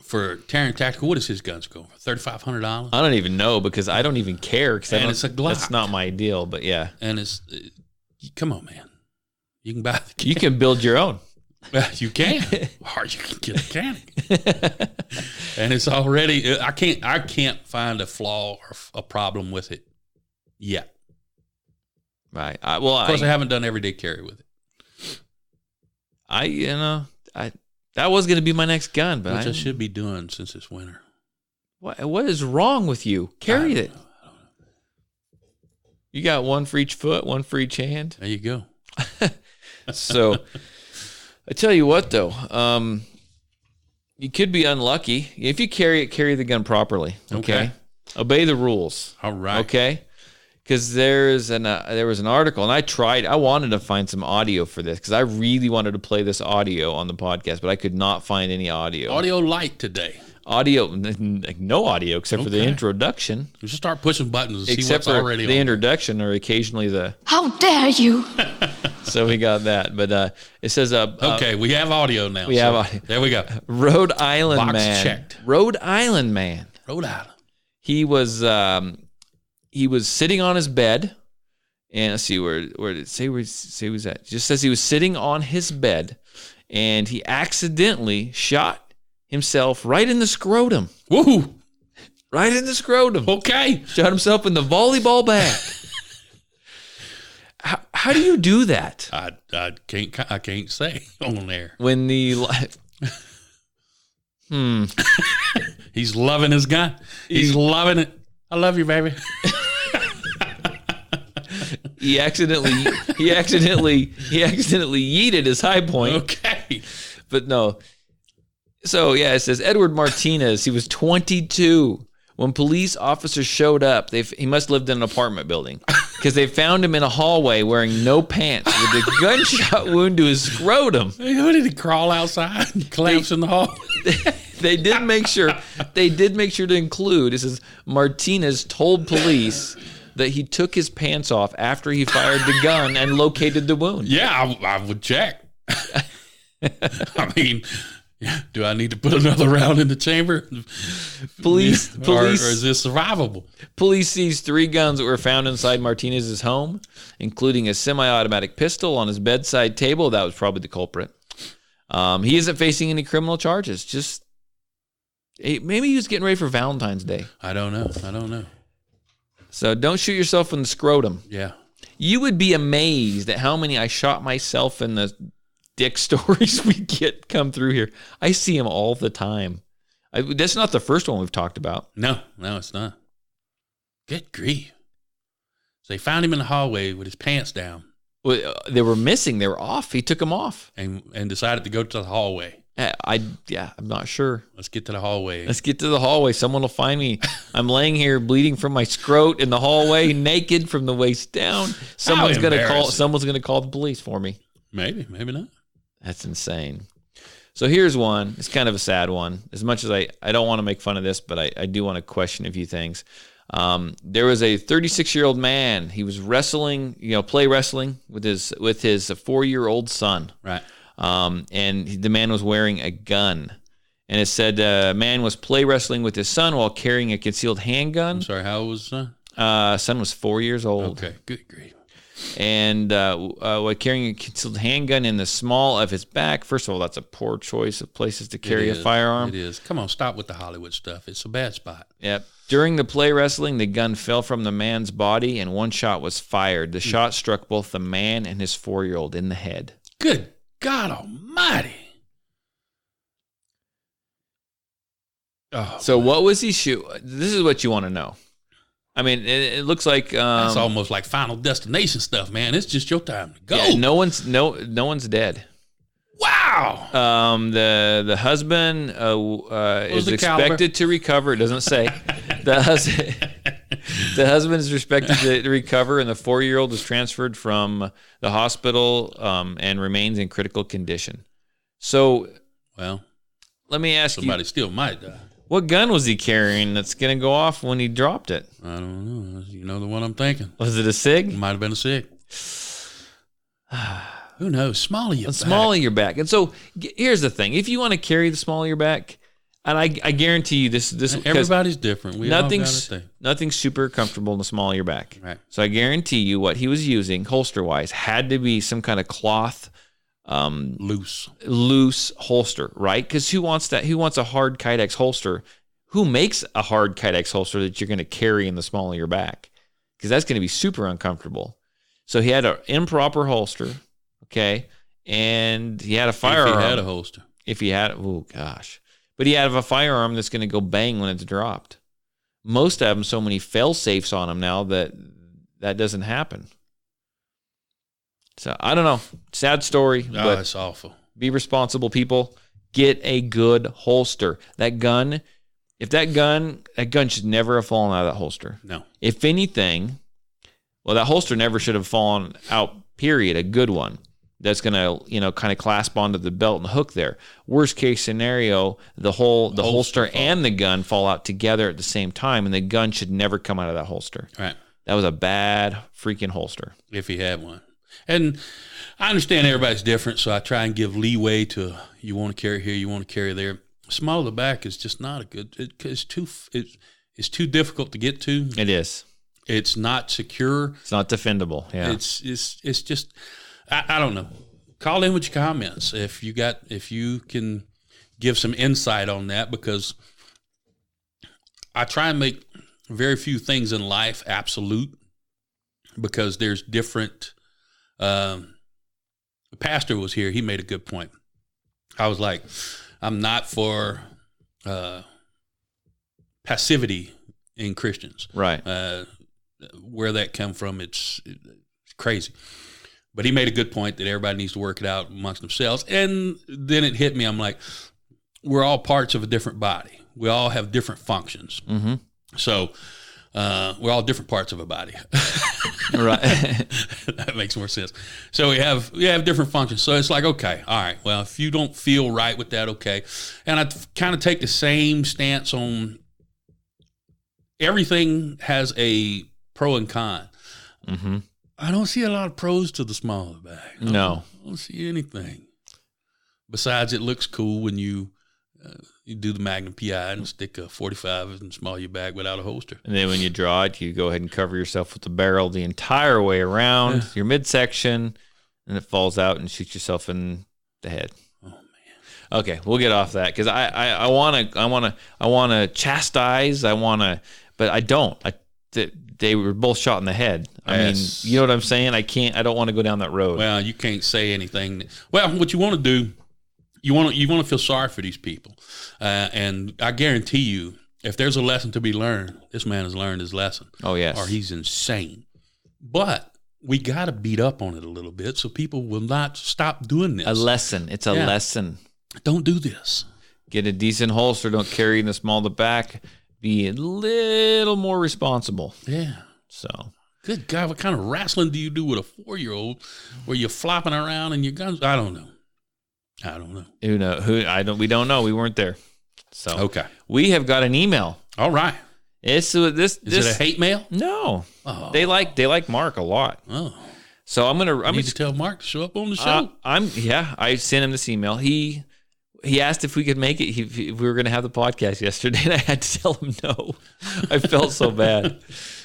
for Taran Tactical, what does his guns go for? $3,500? I don't even know because I don't even care. And it's a Glock. That's not my deal, but yeah. And it's... Come on, man. You can buy the You can build your own. Well, you can. Or you can get a Canic. And it's already, I can't find a flaw or a problem with it yet. Right. Of course, I haven't done everyday carry with it. That was going to be my next gun, but which I should be doing since it's winter. What is wrong with you? Carry it. You got one for each foot, one for each hand. There you go. So, I tell you what, though, you could be unlucky if you carry the gun properly. Okay. Obey the rules. All right. Okay. Because there was an article, and I wanted to find some audio for this because I really wanted to play this audio on the podcast, but I could not find any audio. Audio light today. Audio, no audio except for the introduction. We should start pushing buttons and except see what's for already the on introduction or occasionally the. How dare you! So we got that, but it says okay, we have audio now. We have audio. There we go. Rhode Island Box man. checked. Rhode Island man. Rhode Island. He was sitting on his bed, and let's see where did it say where he was at? It just says he was sitting on his bed, and he accidentally shot himself right in the scrotum. Woo! Right in the scrotum. Okay. Shot himself in the volleyball bat. How do you do that? I can't say on there. When the He's loving his gun. He's loving it. I love you, baby. he accidentally yeeted his high point. Okay. But no. So yeah, it says Edward Martinez, he was 22 when police officers showed up. He must have lived in an apartment building. because they found him in a hallway wearing no pants with a gunshot wound to his scrotum. Who did he crawl outside and collapse in the hall? They did make sure to include, it says, Martinez told police that he took his pants off after he fired the gun and located the wound. Yeah, I would check. I mean, do I need to put another round in the chamber? Police, or is this survivable? Police seized 3 guns that were found inside Martinez's home, including a semi-automatic pistol on his bedside table. That was probably the culprit. He isn't facing any criminal charges. Just maybe he was getting ready for Valentine's Day. I don't know. So don't shoot yourself in the scrotum. Yeah. You would be amazed at how many I shot myself in the dick stories we get come through here. I see them all the time. That's not the first one we've talked about. No, it's not. Good grief. So they found him in the hallway with his pants down. Well, they were missing. They were off. He took them off. And decided to go to the hallway. I'm not sure. Let's get to the hallway. Let's get to the hallway. Someone will find me. I'm laying here bleeding from my scrot in the hallway, naked from the waist down. Someone's going to call the police for me. Maybe not. That's insane. So here's one. It's kind of a sad one. As much as I don't want to make fun of this, but I do want to question a few things. There was a 36-year-old man. He was wrestling, play wrestling with his 4-year-old son. Right. And the man was wearing a gun. And it said man was play wrestling with his son while carrying a concealed handgun. I'm sorry, how old was the son? Son was 4 years old. Okay, good grief. And while carrying a concealed handgun in the small of his back. First of all, that's a poor choice of places to carry a firearm. It is. Come on, stop with the Hollywood stuff. It's a bad spot. Yep. During the play wrestling, the gun fell from the man's body and one shot was fired. The shot struck both the man and his 4-year-old in the head. Good God almighty. Oh, so what was he shoot? This is what you want to know. I mean, it looks like that's almost like Final Destination stuff, man. It's just your time to go. Yeah, no one's dead. Wow. The husband is expected to recover. It doesn't say. The husband is expected to recover, and the 4-year-old was transferred from the hospital and remains in critical condition. So, well, let me ask you. Somebody still might die. What gun was he carrying that's going to go off when he dropped it? I don't know. You know the one I'm thinking. Was it a SIG? It might have been a SIG. Who knows? Small of your back. Small of your back. And so here's the thing. If you want to carry the small of your back, and I guarantee you this everybody's different. Nothing's super comfortable in the small of your back. Right. So I guarantee you what he was using holster-wise had to be some kind of cloth loose holster, right? Because who wants that? Who wants a hard Kydex holster? Who makes a hard Kydex holster that you're going to carry in the small of your back? Because that's going to be super uncomfortable. So he had an improper holster, okay, and he had a firearm. If he had a holster. Oh gosh, but he had a firearm that's going to go bang when it's dropped. Most of them, so many fail safes on them now that doesn't happen. So I don't know. Sad story. Oh, it's awful. Be responsible, people. Get a good holster. That gun should never have fallen out of that holster. No. If anything, well, that holster never should have fallen out, period. A good one that's going to, kind of clasp onto the belt and hook there. Worst case scenario, the holster and the gun fall out together at the same time, and the gun should never come out of that holster. Right. That was a bad freaking holster. If he had one. And I understand everybody's different, so I try and give leeway to you want to carry here, you want to carry there. Small of the back is just not a good. It's too difficult to get to. It is. It's not secure. It's not defendable. Yeah. It's just I don't know. Call in with your comments if you can give some insight on that, because I try and make very few things in life absolute, because there's different. The pastor was here. He made a good point. I was like, I'm not for passivity in Christians. Right. Where that come from, it's crazy. But he made a good point that everybody needs to work it out amongst themselves. And then it hit me. I'm like, we're all parts of a different body. We all have different functions. Mm-hmm. So We're all different parts of a body. Right. That makes more sense. So we have different functions. So it's like, okay, all right, well, if you don't feel right with that, okay. And I kind of take the same stance on everything has a pro and con. Mm-hmm. I don't see a lot of pros to the smaller bag. No. I don't see anything. Besides, it looks cool when you do the Magnum PI and stick a 45 in small your bag without a holster. And then when you draw it, you go ahead and cover yourself with the barrel the entire way around your midsection, and it falls out and shoots yourself in the head. Oh man. Okay, we'll get off that because I want to chastise. But I don't. They were both shot in the head. I mean, you know what I'm saying? I don't want to go down that road. Well, you can't say anything. Well, what you want to do, you want to feel sorry for these people, and I guarantee you, if there's a lesson to be learned, this man has learned his lesson. Oh yes, or he's insane. But we got to beat up on it a little bit so people will not stop doing this. A lesson. It's a lesson. Don't do this. Get a decent holster. Don't carry in the small of the back. Be a little more responsible. Yeah. So. Good God, what kind of wrestling do you do with a 4-year-old where you're flopping around and your guns? I don't know. Who knows? We don't know. We weren't there. So okay. We have got an email. All right. Is it a hate mail? No. Oh. They like Mark a lot. Oh. So I'm need to tell Mark to show up on the show. I sent him this email. He asked if we could make it. If we were going to have the podcast yesterday, and I had to tell him no. I felt so bad.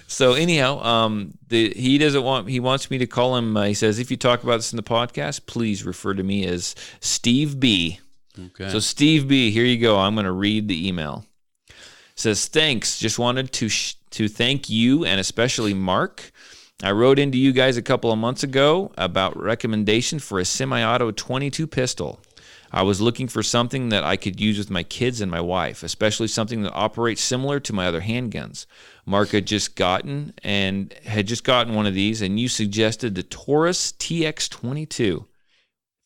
So anyhow, he wants me to call him. He says, if you talk about this in the podcast, please refer to me as Steve B. Okay. So Steve B, here you go. I'm going to read the email. It says, thanks. Just wanted to thank you and especially Mark. I wrote into you guys a couple of months ago about recommendation for a semi-auto 22 pistol. I was looking for something that I could use with my kids and my wife, especially something that operates similar to my other handguns. Mark had just gotten one of these, and you suggested the Taurus TX22.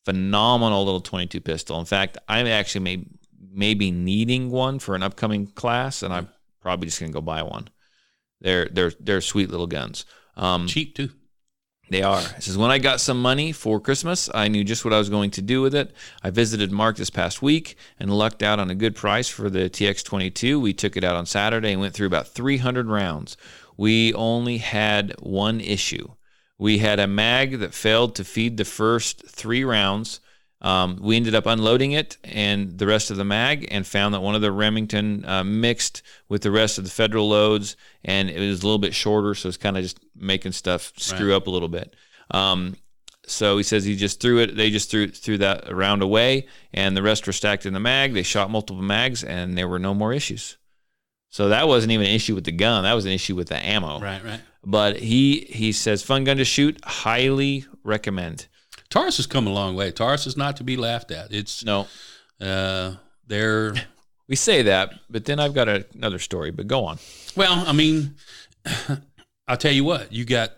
Phenomenal little 22 pistol. In fact, I'm actually maybe needing one for an upcoming class, and I'm probably just going to go buy one. They're sweet little guns. Cheap too. They are. It says, when I got some money for Christmas, I knew just what I was going to do with it. I visited Mark this past week and lucked out on a good price for the TX22. We took it out on Saturday and went through about 300 rounds. We only had one issue. We had a mag that failed to feed the first 3 rounds. We ended up unloading it and the rest of the mag and found that one of the Remington mixed with the rest of the Federal loads, and it was a little bit shorter, so it's kind of just making stuff screw up a little bit. So he says they just threw that round away, and the rest were stacked in the mag. They shot multiple mags, and there were no more issues. So that wasn't even an issue with the gun. That was an issue with the ammo. Right. But he says, fun gun to shoot, highly recommend. Taurus has come a long way. Taurus is not to be laughed at. They're. We say that, but then I've got another story. But go on. Well, I mean, I'll tell you what. You got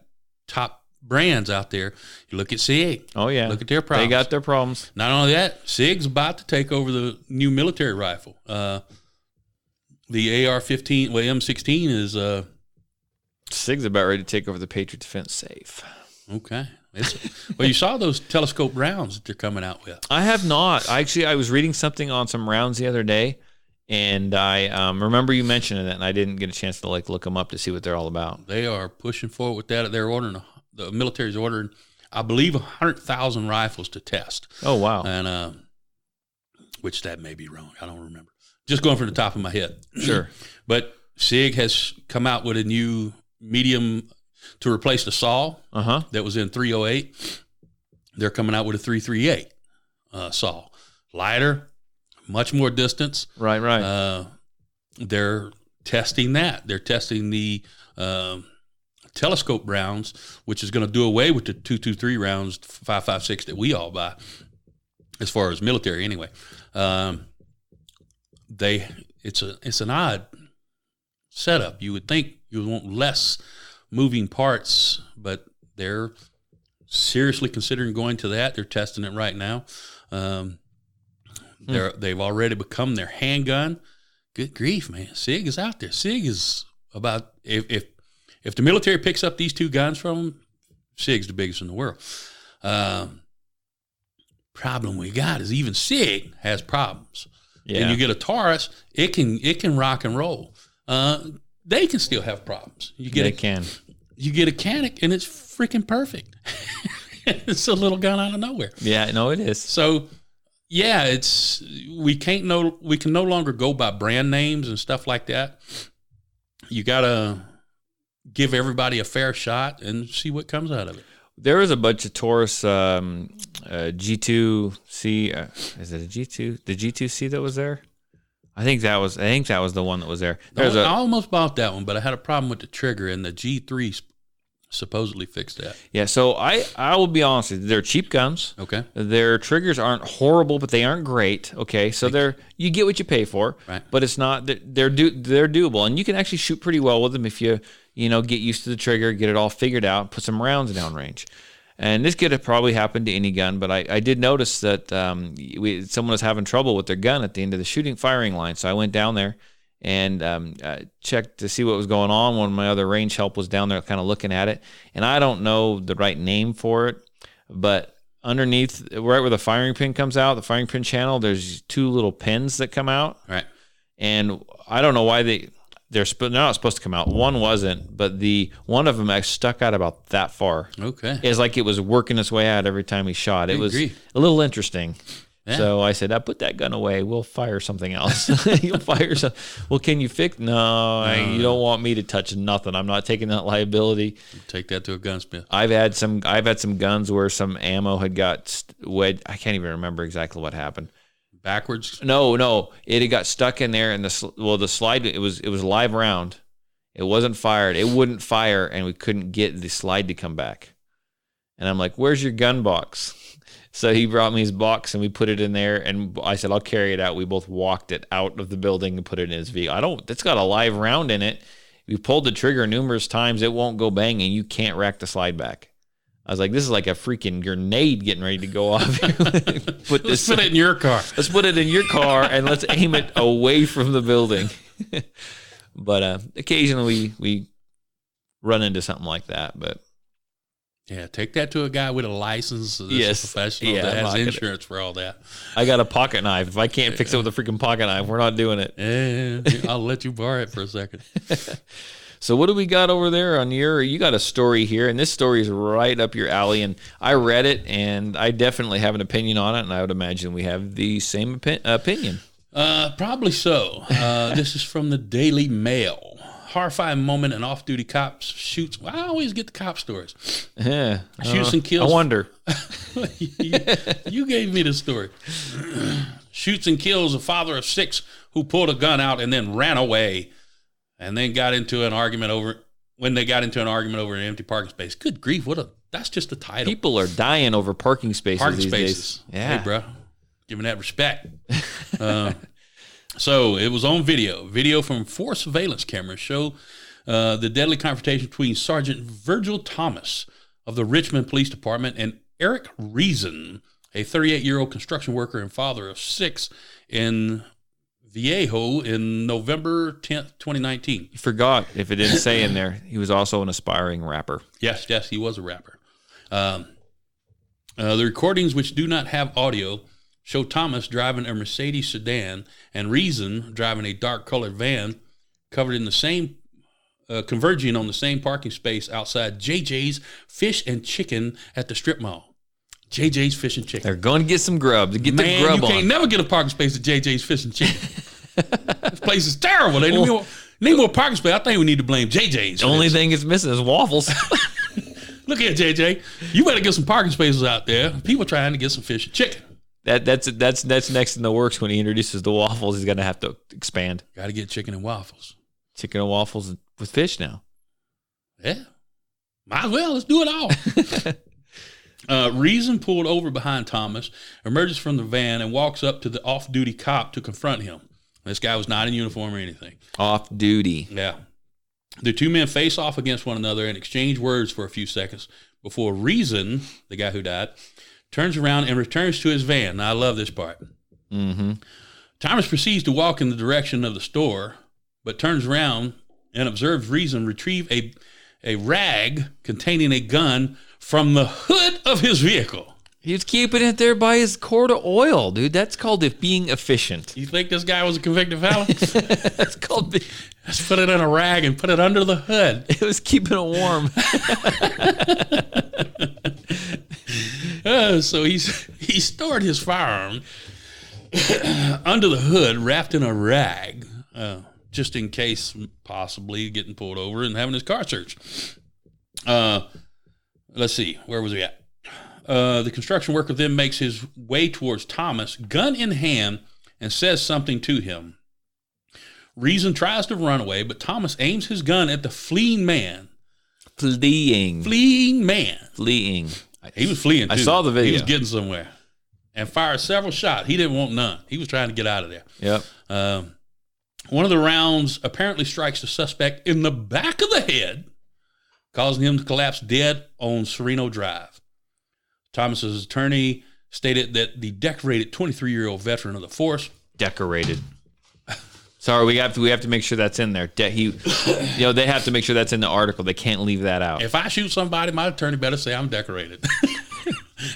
top brands out there. You look at SIG. Oh yeah, look at their problems. They got their problems. Not only that, SIG's about to take over the new military rifle. The AR-15, well, M16 is. SIG's about ready to take over the Patriot Defense Safe. Okay. Well, you saw those telescope rounds that they're coming out with. I have not. I was reading something on some rounds the other day, and I remember you mentioning it, and I didn't get a chance to look them up to see what they're all about. They are pushing forward with that. They're the military's ordering, I believe, 100,000 rifles to test. Oh wow! And which that may be wrong. I don't remember. Just going from the top of my head. Sure. But SIG has come out with a new medium to replace the saw that was in 308. They're coming out with a 338 saw. Lighter, much more distance. Right. They're testing that. They're testing the telescope rounds, which is going to do away with the 223 rounds, 5.56 that we all buy, as far as military anyway. It's an odd setup. You would think you would want less moving parts, but they're seriously considering going to that. They're testing it right now. They've already become their handgun. Good grief, man. SIG is out there. SIG is about if the military picks up these 2 guns from him, SIG's the biggest in the world. Problem we got is even SIG has problems. Yeah. And you get a Taurus, it can rock and roll. They can still have problems. You get a Canic, and it's freaking perfect. It's a little gun out of nowhere. Yeah, no, it is. So, yeah, we can no longer go by brand names and stuff like that. You gotta give everybody a fair shot and see what comes out of it. There was a bunch of Taurus G2C. Is it a G2? The G2C that was there? I think that was the one that was there. I almost bought that one, but I had a problem with the trigger, and the G3 supposedly fixed that. Yeah, so I will be honest with you. They're cheap guns. Okay. Their triggers aren't horrible, but they aren't great. Okay, so you get what you pay for. Right. But it's not they're doable, and you can actually shoot pretty well with them if you get used to the trigger, get it all figured out, put some rounds downrange. And this could have probably happened to any gun, but I did notice that someone was having trouble with their gun at the end of the firing line. So I went down there and checked to see what was going on. One of my other range help was down there kind of looking at it. And I don't know the right name for it, but underneath, right where the firing pin comes out, the firing pin channel, there's 2 little pins that come out. Right. And I don't know why they're not supposed to come out. One wasn't, but one of them actually stuck out about that far. Okay. It's like it was working its way out every time he shot. It was a little interesting. Yeah. So I said, I put that gun away. We'll fire something else. You'll fire some. Well, can you fix? No, you don't want me to touch nothing. I'm not taking that liability. Take that to a gunsmith. I've had some guns where some ammo had got wedged. I can't even remember exactly what happened. Backwards? No. It had got stuck in there, and the slide. It was live round. It wasn't fired. It wouldn't fire, and we couldn't get the slide to come back. And I'm like, "Where's your gun box?" So he brought me his box, and we put it in there. And I said, "I'll carry it out." We both walked it out of the building and put it in his vehicle. It's got a live round in it. We pulled the trigger numerous times. It won't go bang, and you can't rack the slide back. I was like, this is like a freaking grenade getting ready to go off. Let's put it in your car. Let's put it in your car, and let's aim it away from the building. But occasionally we run into something like that. But yeah, take that to a guy with a license, a professional that has insurance for all that. I got a pocket knife. If I can't fix it with a freaking pocket knife, we're not doing it. Yeah, I'll let you borrow it for a second. So what do we got over there on you got a story here, and this story is right up your alley, and I read it, and I definitely have an opinion on it, and I would imagine we have the same opinion. Probably so. This is from the Daily Mail. Horrifying moment, an off-duty cop shoots. Well, I always get the cop stories. Yeah. Shoots and kills. I wonder. You gave me the story. Shoots and kills a father of 6 who pulled a gun out and then ran away. And then got into an argument over an empty parking space. Good grief! That's just the title. People are dying over parking spaces these days. Yeah, hey, bro, giving that respect. So it was on video. Video from 4 surveillance cameras show the deadly confrontation between Sergeant Virgil Thomas of the Richmond Police Department and Eric Reason, a 38-year-old construction worker and father of 6 in Viejo in November 10th, 2019. You forgot, if it didn't say in there, he was also an aspiring rapper. Yes, he was a rapper. The recordings, which do not have audio, show Thomas driving a Mercedes sedan and Reason driving a dark-colored van covered in the same, converging on the same parking space outside JJ's Fish and Chicken at the strip mall. JJ's Fish and Chicken. They're going to get some grub. To get the grub on. You can't never get a parking space at JJ's Fish and Chicken. This place is terrible. They need more parking space. I think we need to blame JJ's. The only thing it's missing is waffles. Look here, JJ. You better get some parking spaces out there. People trying to get some fish and chicken. That's next in the works when he introduces the waffles. He's going to have to expand. Got to get chicken and waffles. Chicken and waffles with fish now. Yeah. Might as well. Let's do it all. Reason pulled over behind Thomas, emerges from the van, and walks up to the off-duty cop to confront him. This guy was not in uniform or anything. Off-duty. Yeah. The 2 men face off against one another and exchange words for a few seconds before Reason, the guy who died, turns around and returns to his van. Now, I love this part. Mm-hmm. Thomas proceeds to walk in the direction of the store, but turns around and observed Reason retrieve a rag containing a gun from the hood of his vehicle. He was keeping it there by his quart of oil, dude. That's called being efficient. You think this guy was a convicted felon? That's called... Let's put it in a rag and put it under the hood. It was keeping it warm. So he stored his firearm under the hood, wrapped in a rag, just in case possibly getting pulled over and having his car searched. Let's see, where was he at? The construction worker then makes his way towards Thomas, gun in hand, and says something to him. Reason tries to run away, but Thomas aims his gun at the fleeing man. Fleeing Man. Fleeing. He was fleeing, too. I saw the video. He was getting somewhere. And fired several shots. He didn't want none. He was trying to get out of there. Yep. One of the rounds apparently strikes the suspect in the back of the head, causing him to collapse dead on Sereno Drive. Thomas's attorney stated that the decorated 23-year-old veteran of the force... Decorated. Sorry, we have to make sure that's in there. They have to make sure that's in the article. They can't leave that out. If I shoot somebody, my attorney better say I'm decorated.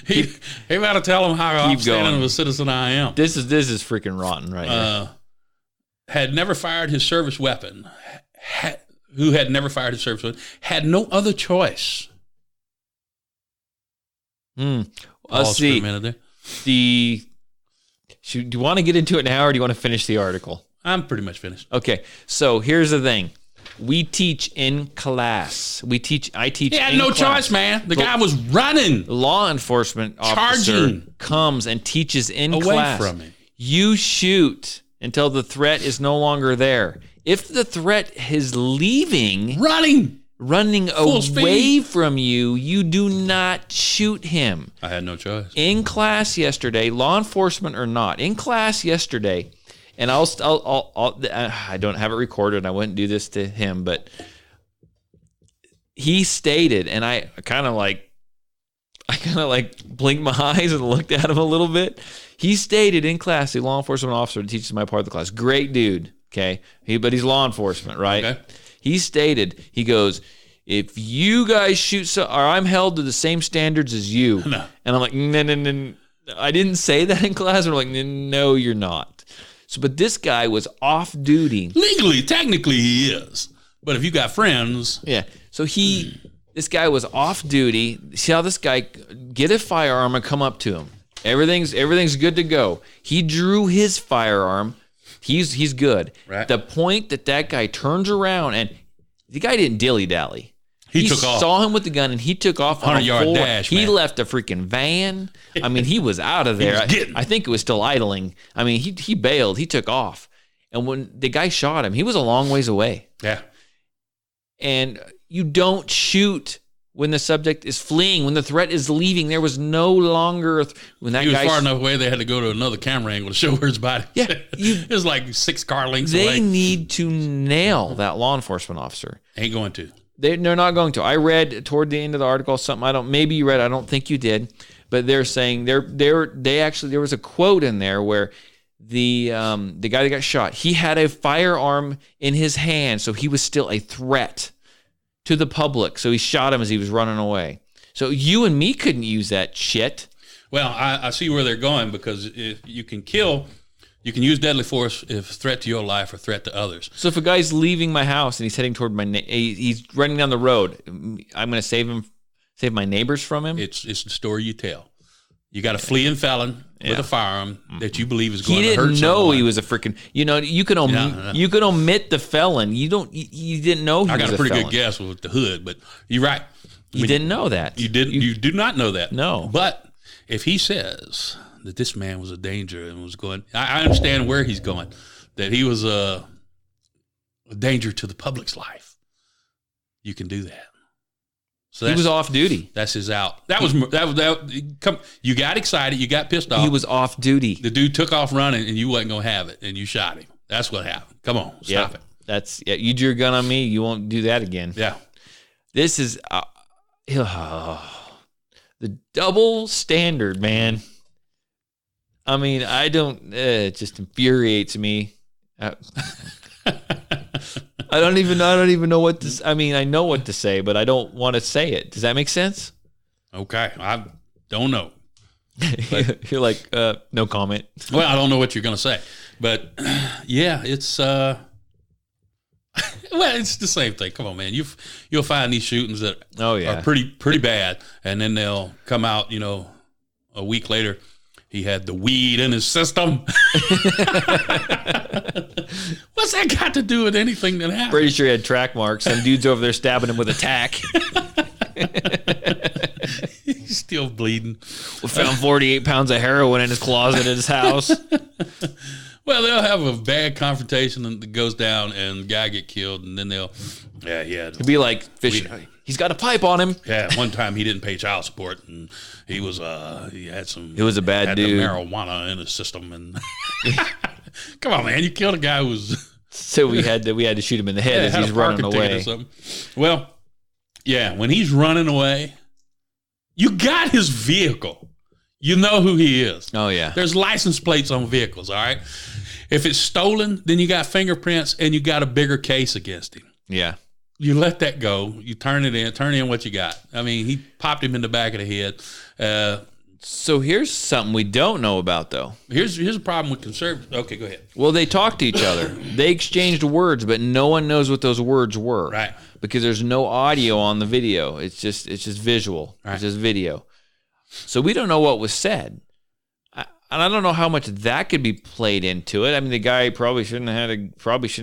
he better tell them how outstanding of a citizen I am. This is freaking rotten right here. Had never fired his service weapon. Who had never fired his service weapon had no other choice. Let's see. A minute there. Do you want to get into it now, or do you want to finish the article? I'm pretty much finished. Okay, so here's the thing. We teach in class. I teach. He had no choice, man. The guy was running. Law enforcement officer comes and teaches in class. Away from him. You shoot until the threat is no longer there. If the threat is leaving, running away from you, you do not shoot him. I had no choice. In class yesterday, law enforcement or not, in class yesterday, and I don't have it recorded. I wouldn't do this to him, but he stated, and I kind of like blinked my eyes and looked at him a little bit. He stated in class, the law enforcement officer that teaches my part of the class, great dude, okay, but he's law enforcement, right? Okay. He stated, he goes, if you guys shoot, or I'm held to the same standards as you. No. And I'm like, no. I didn't say that in class. And we're like, no, you're not. So, but this guy was off duty. Legally, technically he is. But if you got friends. Yeah. So this guy was off duty. See how this guy get a firearm and come up to him. Everything's good to go. He drew his firearm. He's good. Right. The point that guy turns around, and the guy didn't dilly-dally. He took off. Saw him with the gun, and he took off on a 100-yard dash, man. He left a freaking van. I mean, he was out of there. I think it was still idling. I mean, he bailed. He took off. And when the guy shot him, he was a long ways away. Yeah. And you don't shoot when the subject is fleeing, when the threat is leaving. There was no longer when that he was guy far enough away. They had to go to another camera angle to show where his body. Yeah, it was like 6 car lengths away. They need to nail that law enforcement officer. Ain't going to. They're not going to. I read toward the end of the article something maybe you read. I don't think you did, but they're saying they actually there was a quote in there where the guy that got shot, he had a firearm in his hand, so he was still a threat to the public. So he shot him as he was running away. So you and me couldn't use that shit. Well, I see where they're going, because if you can kill, you can use deadly force if threat to your life or threat to others. So if a guy's leaving my house and he's heading toward he's running down the road, I'm going to save my neighbors from him? It's the story you tell. You got a fleeing felon with a firearm that you believe is going to hurt someone. He didn't know he was a freaking, you can omit the felon. You didn't know he was a felon. I got a pretty good guess with the hood, but you're right. You didn't know that. You do not know that. No. But if he says that this man was a danger and was going, I understand where he's going, that he was a danger to the public's life. You can do that. So he was off duty. That's his out. You got excited. You got pissed off. He was off duty. The dude took off running, and you wasn't gonna have it, and you shot him. That's what happened. Come on, stop it. You drew a gun on me. You won't do that again. Yeah. This is the double standard, man. I mean, I don't. It just infuriates me. I don't even know what to. I mean, I know what to say, but I don't want to say it. Does that make sense? Okay, I don't know. You're like, no comment. Well, I don't know what you're going to say, but yeah, it's well, it's the same thing. Come on, man. You'll find these shootings that are pretty bad, and then they'll come out. A week later, he had the weed in his system. What's that got to do with anything that happened? Pretty sure he had track marks. Some dude's over there stabbing him with a tack. He's still bleeding. We found 48 pounds of heroin in his closet at his house. Well, they'll have a bad confrontation that goes down, and the guy get killed, and then It'd be like fishing. He's got a pipe on him. Yeah, one time he didn't pay child support, and he was he was a bad dude. Marijuana in his system, and come on, man, you killed a guy who was. So we had to shoot him in the head as he's running away. Or something. Well, yeah, when he's running away, you got his vehicle. You know who he is. Oh yeah, there's license plates on vehicles. All right, if it's stolen, then you got fingerprints, and you got a bigger case against him. Yeah. You let that go. You turn in what you got. I mean, he popped him in the back of the head. So here's something we don't know about, though. Here's a problem with conservatives. Okay, go ahead. Well, they talked to each other. They exchanged words, but no one knows what those words were. Right. Because there's no audio on the video. It's just visual. Right. It's just video. So we don't know what was said. And I don't know how much that could be played into it. I mean, the guy probably shouldn't have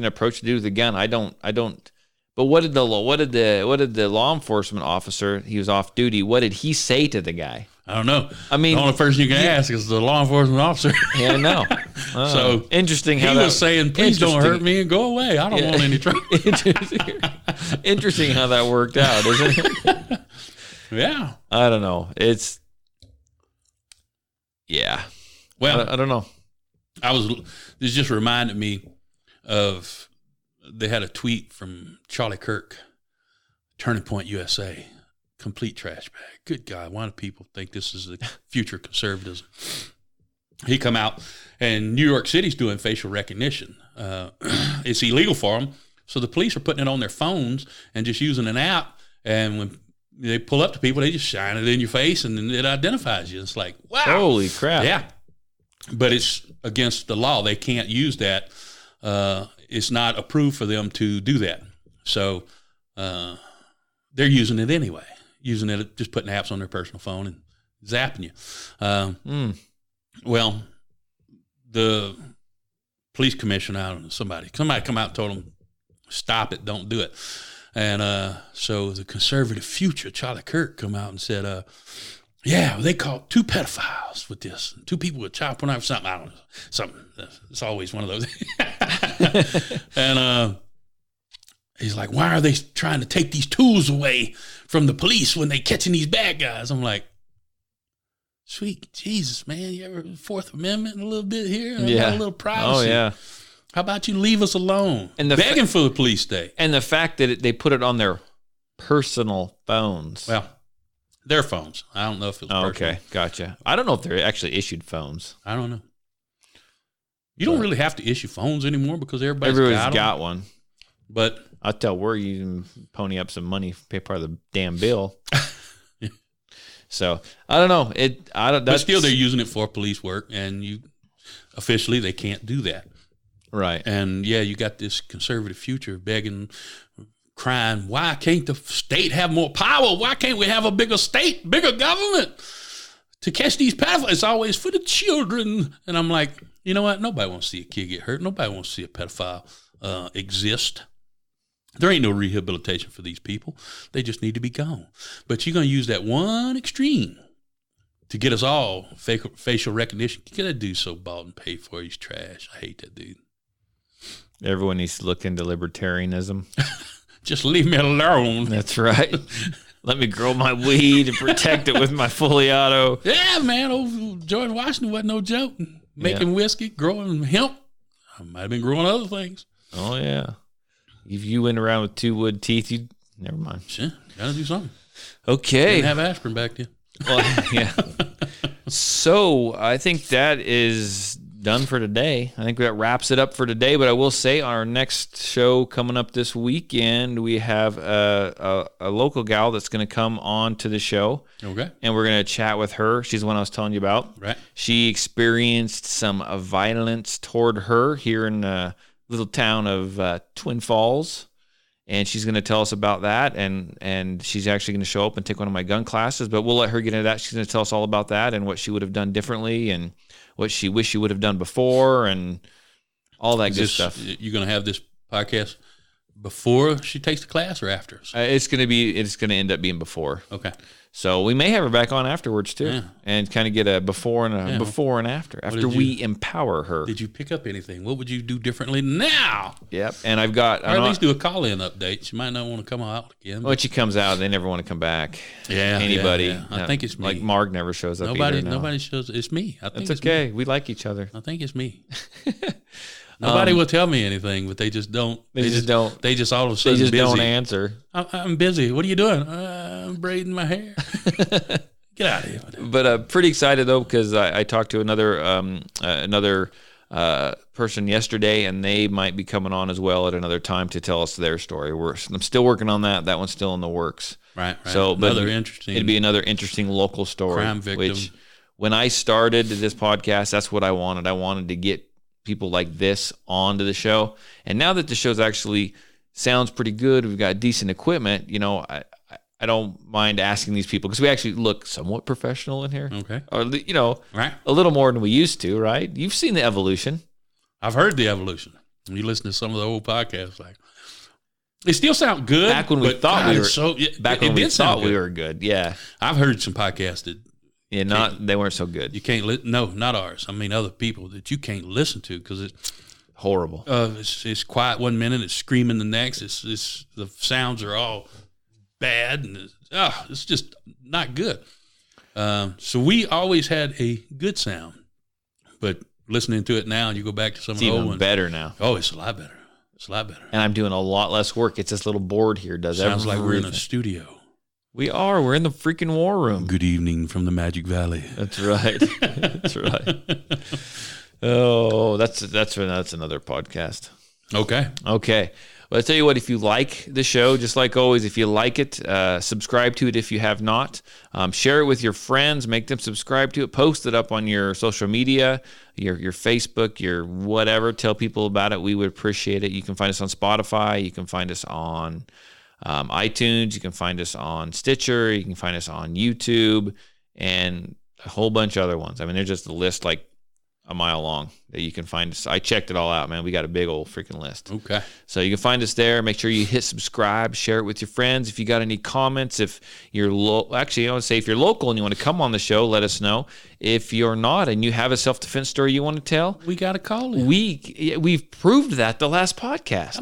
approached the dude with a gun. I don't. But what did the law enforcement officer? He was off duty. What did he say to the guy? I don't know. I mean, the only person you can ask is the law enforcement officer. Yeah, I know. So interesting. How he was saying, "Please don't hurt me and go away. I don't want any trouble." Interesting how that worked out, isn't it? Yeah. I don't know. Well, I don't know. This just reminded me of. They had a tweet from Charlie Kirk, Turning Point USA, complete trash bag. Good God, why do people think this is the future conservatism? He come out, and New York City's doing facial recognition. It's illegal for them, so the police are putting it on their phones and just using an app, and when they pull up to people, they just shine it in your face, and then it identifies you. It's like, wow. Holy crap. Yeah. But it's against the law. They can't use that. It's not approved for them to do that. So they're using it anyway, just putting apps on their personal phone and zapping you. Well, the police commissioner, I don't know, somebody come out and told them, stop it, don't do it. And so the conservative future, Charlie Kirk, come out and said, yeah, they caught 2 pedophiles with this, 2 people with child pornography, something, I don't know, something. It's always one of those. And he's like, why are they trying to take these tools away from the police when they catching these bad guys? I'm like, sweet Jesus, man, you ever Fourth Amendment a little bit here? Yeah. A little privacy. Oh, yeah. How about you leave us alone? And begging for the police state. And the fact that they put it on their personal phones. Well, their phones. I don't know if it's personal. Okay, gotcha. I don't know if they're actually issued phones. I don't know. You don't really have to issue phones anymore because everybody's got one. But I'll tell where you can pony up some money, pay part of the damn bill. So I don't know. But still, they're using it for police work, and officially they can't do that. Right. And yeah, you got this conservative future begging, crying, why can't the state have more power? Why can't we have a bigger state, bigger government to catch these pedophiles? It's always for the children. And I'm like, you know what? Nobody wants to see a kid get hurt. Nobody wants to see a pedophile exist. There ain't no rehabilitation for these people. They just need to be gone. But you're going to use that one extreme to get us all facial recognition. Get that dude so bald and paid for. He's trash. I hate that dude. Everyone needs to look into libertarianism. Just leave me alone. That's right. Let me grow my weed and protect it with my fully auto. Yeah, man. Old George Washington wasn't no joke. Making whiskey, growing hemp. I might have been growing other things. Oh, yeah. If you went around with 2 wood teeth, never mind. Sure. Got to do something. Okay. Didn't have aspirin back then. Well, yeah. So I think that is done for today. I think that wraps it up for today. But I will say, our next show coming up this weekend, we have a local gal that's going to come on to the show. Okay. And we're going to chat with her. She's the one I was telling you about. Right. She experienced some violence toward her here in the little town of Twin Falls. And she's going to tell us about that, and she's actually going to show up and take one of my gun classes, but we'll let her get into that. She's going to tell us all about that and what she would have done differently and what she wished she would have done before and all that good stuff. You're going to have this podcast before she takes the class or after? It's going to end up being before. Okay. So we may have her back on afterwards too, Yeah. and kind of get a before and after we empower her. Did you pick up anything? What would you do differently now? Yep. And I've got, or at least do a call-in update. She might not want to come out again. When she comes out, they never want to come back. Yeah. Anybody. Yeah. I think it's me. Like Mark never shows up. Nobody shows. It's me. I think it's okay. We like each other. I think it's me. Nobody will tell me anything, but they just don't. They just don't. They just all of a sudden They just busy. don't answer. I'm busy. What are you doing? I'm braiding my hair. Get out of here. But pretty excited though, because I talked to another person yesterday, and they might be coming on as well at another time to tell us their story. I'm still working on that. That one's still in the works. Right. So, it'd be another interesting local story. Crime victim. Which, when I started this podcast, that's what I wanted. I wanted to get people like this onto the show. And now that the show's actually sounds pretty good, we've got decent equipment, I don't mind asking these people, because we actually look somewhat professional in here. Okay. Or, right. a little more than we used to, right? You've seen the evolution. I've heard the evolution. When you listen to some of the old podcasts, like, they still sound good. Back when we thought we were good. Yeah. I've heard some podcasts that they weren't so good. You can't no, not ours. I mean, other people that you can't listen to because it's horrible. It's quiet one minute, it's screaming the next. It's the sounds are all bad, and it's just not good. So we always had a good sound, but listening to it now, and you go back to some of the old ones. It's even better now. Oh, it's a lot better. It's a lot better. And I'm doing a lot less work. It's this little board here does everything. Sounds like we're in a studio. We are. We're in the freaking war room. Good evening from the Magic Valley. That's right. That's right. Oh, that's another podcast. Okay. Well, I'll tell you what, if you like the show, just like always, if you like it, subscribe to it if you have not. Share it with your friends. Make them subscribe to it. Post it up on your social media, your Facebook, your whatever. Tell people about it. We would appreciate it. You can find us on Spotify. You can find us on iTunes. You can find us on Stitcher. You can find us on YouTube and a whole bunch of other ones. I mean, there's just a list like a mile long that you can find us. I checked it all out, man. We got a big old freaking list. Okay. So you can find us there. Make sure you hit subscribe, share it with your friends. If you got any comments, if you're actually, I would say if you're local and you want to come on the show, let us know. If you're not and you have a self-defense story you want to tell, we got to call in. We've proved that the last podcast.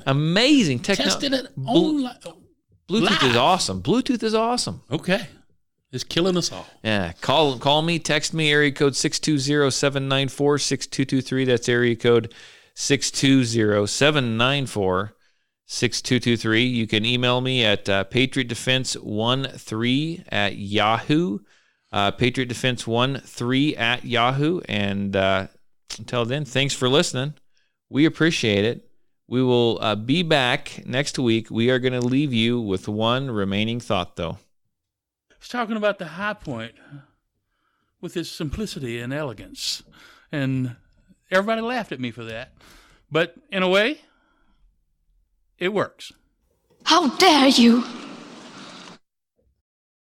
Amazing. Tested it online. Bluetooth is awesome. Bluetooth is awesome. Okay. It's killing us all. Yeah. Call me, text me, area code 620-794-6223. That's area code 620-794-6223. You can email me at patriotdefense13@yahoo. patriotdefense13@yahoo. And until then, thanks for listening. We appreciate it. We will be back next week. We are going to leave you with one remaining thought, though. I was talking about the High Point with its simplicity and elegance, and everybody laughed at me for that. But in a way, it works. How dare you!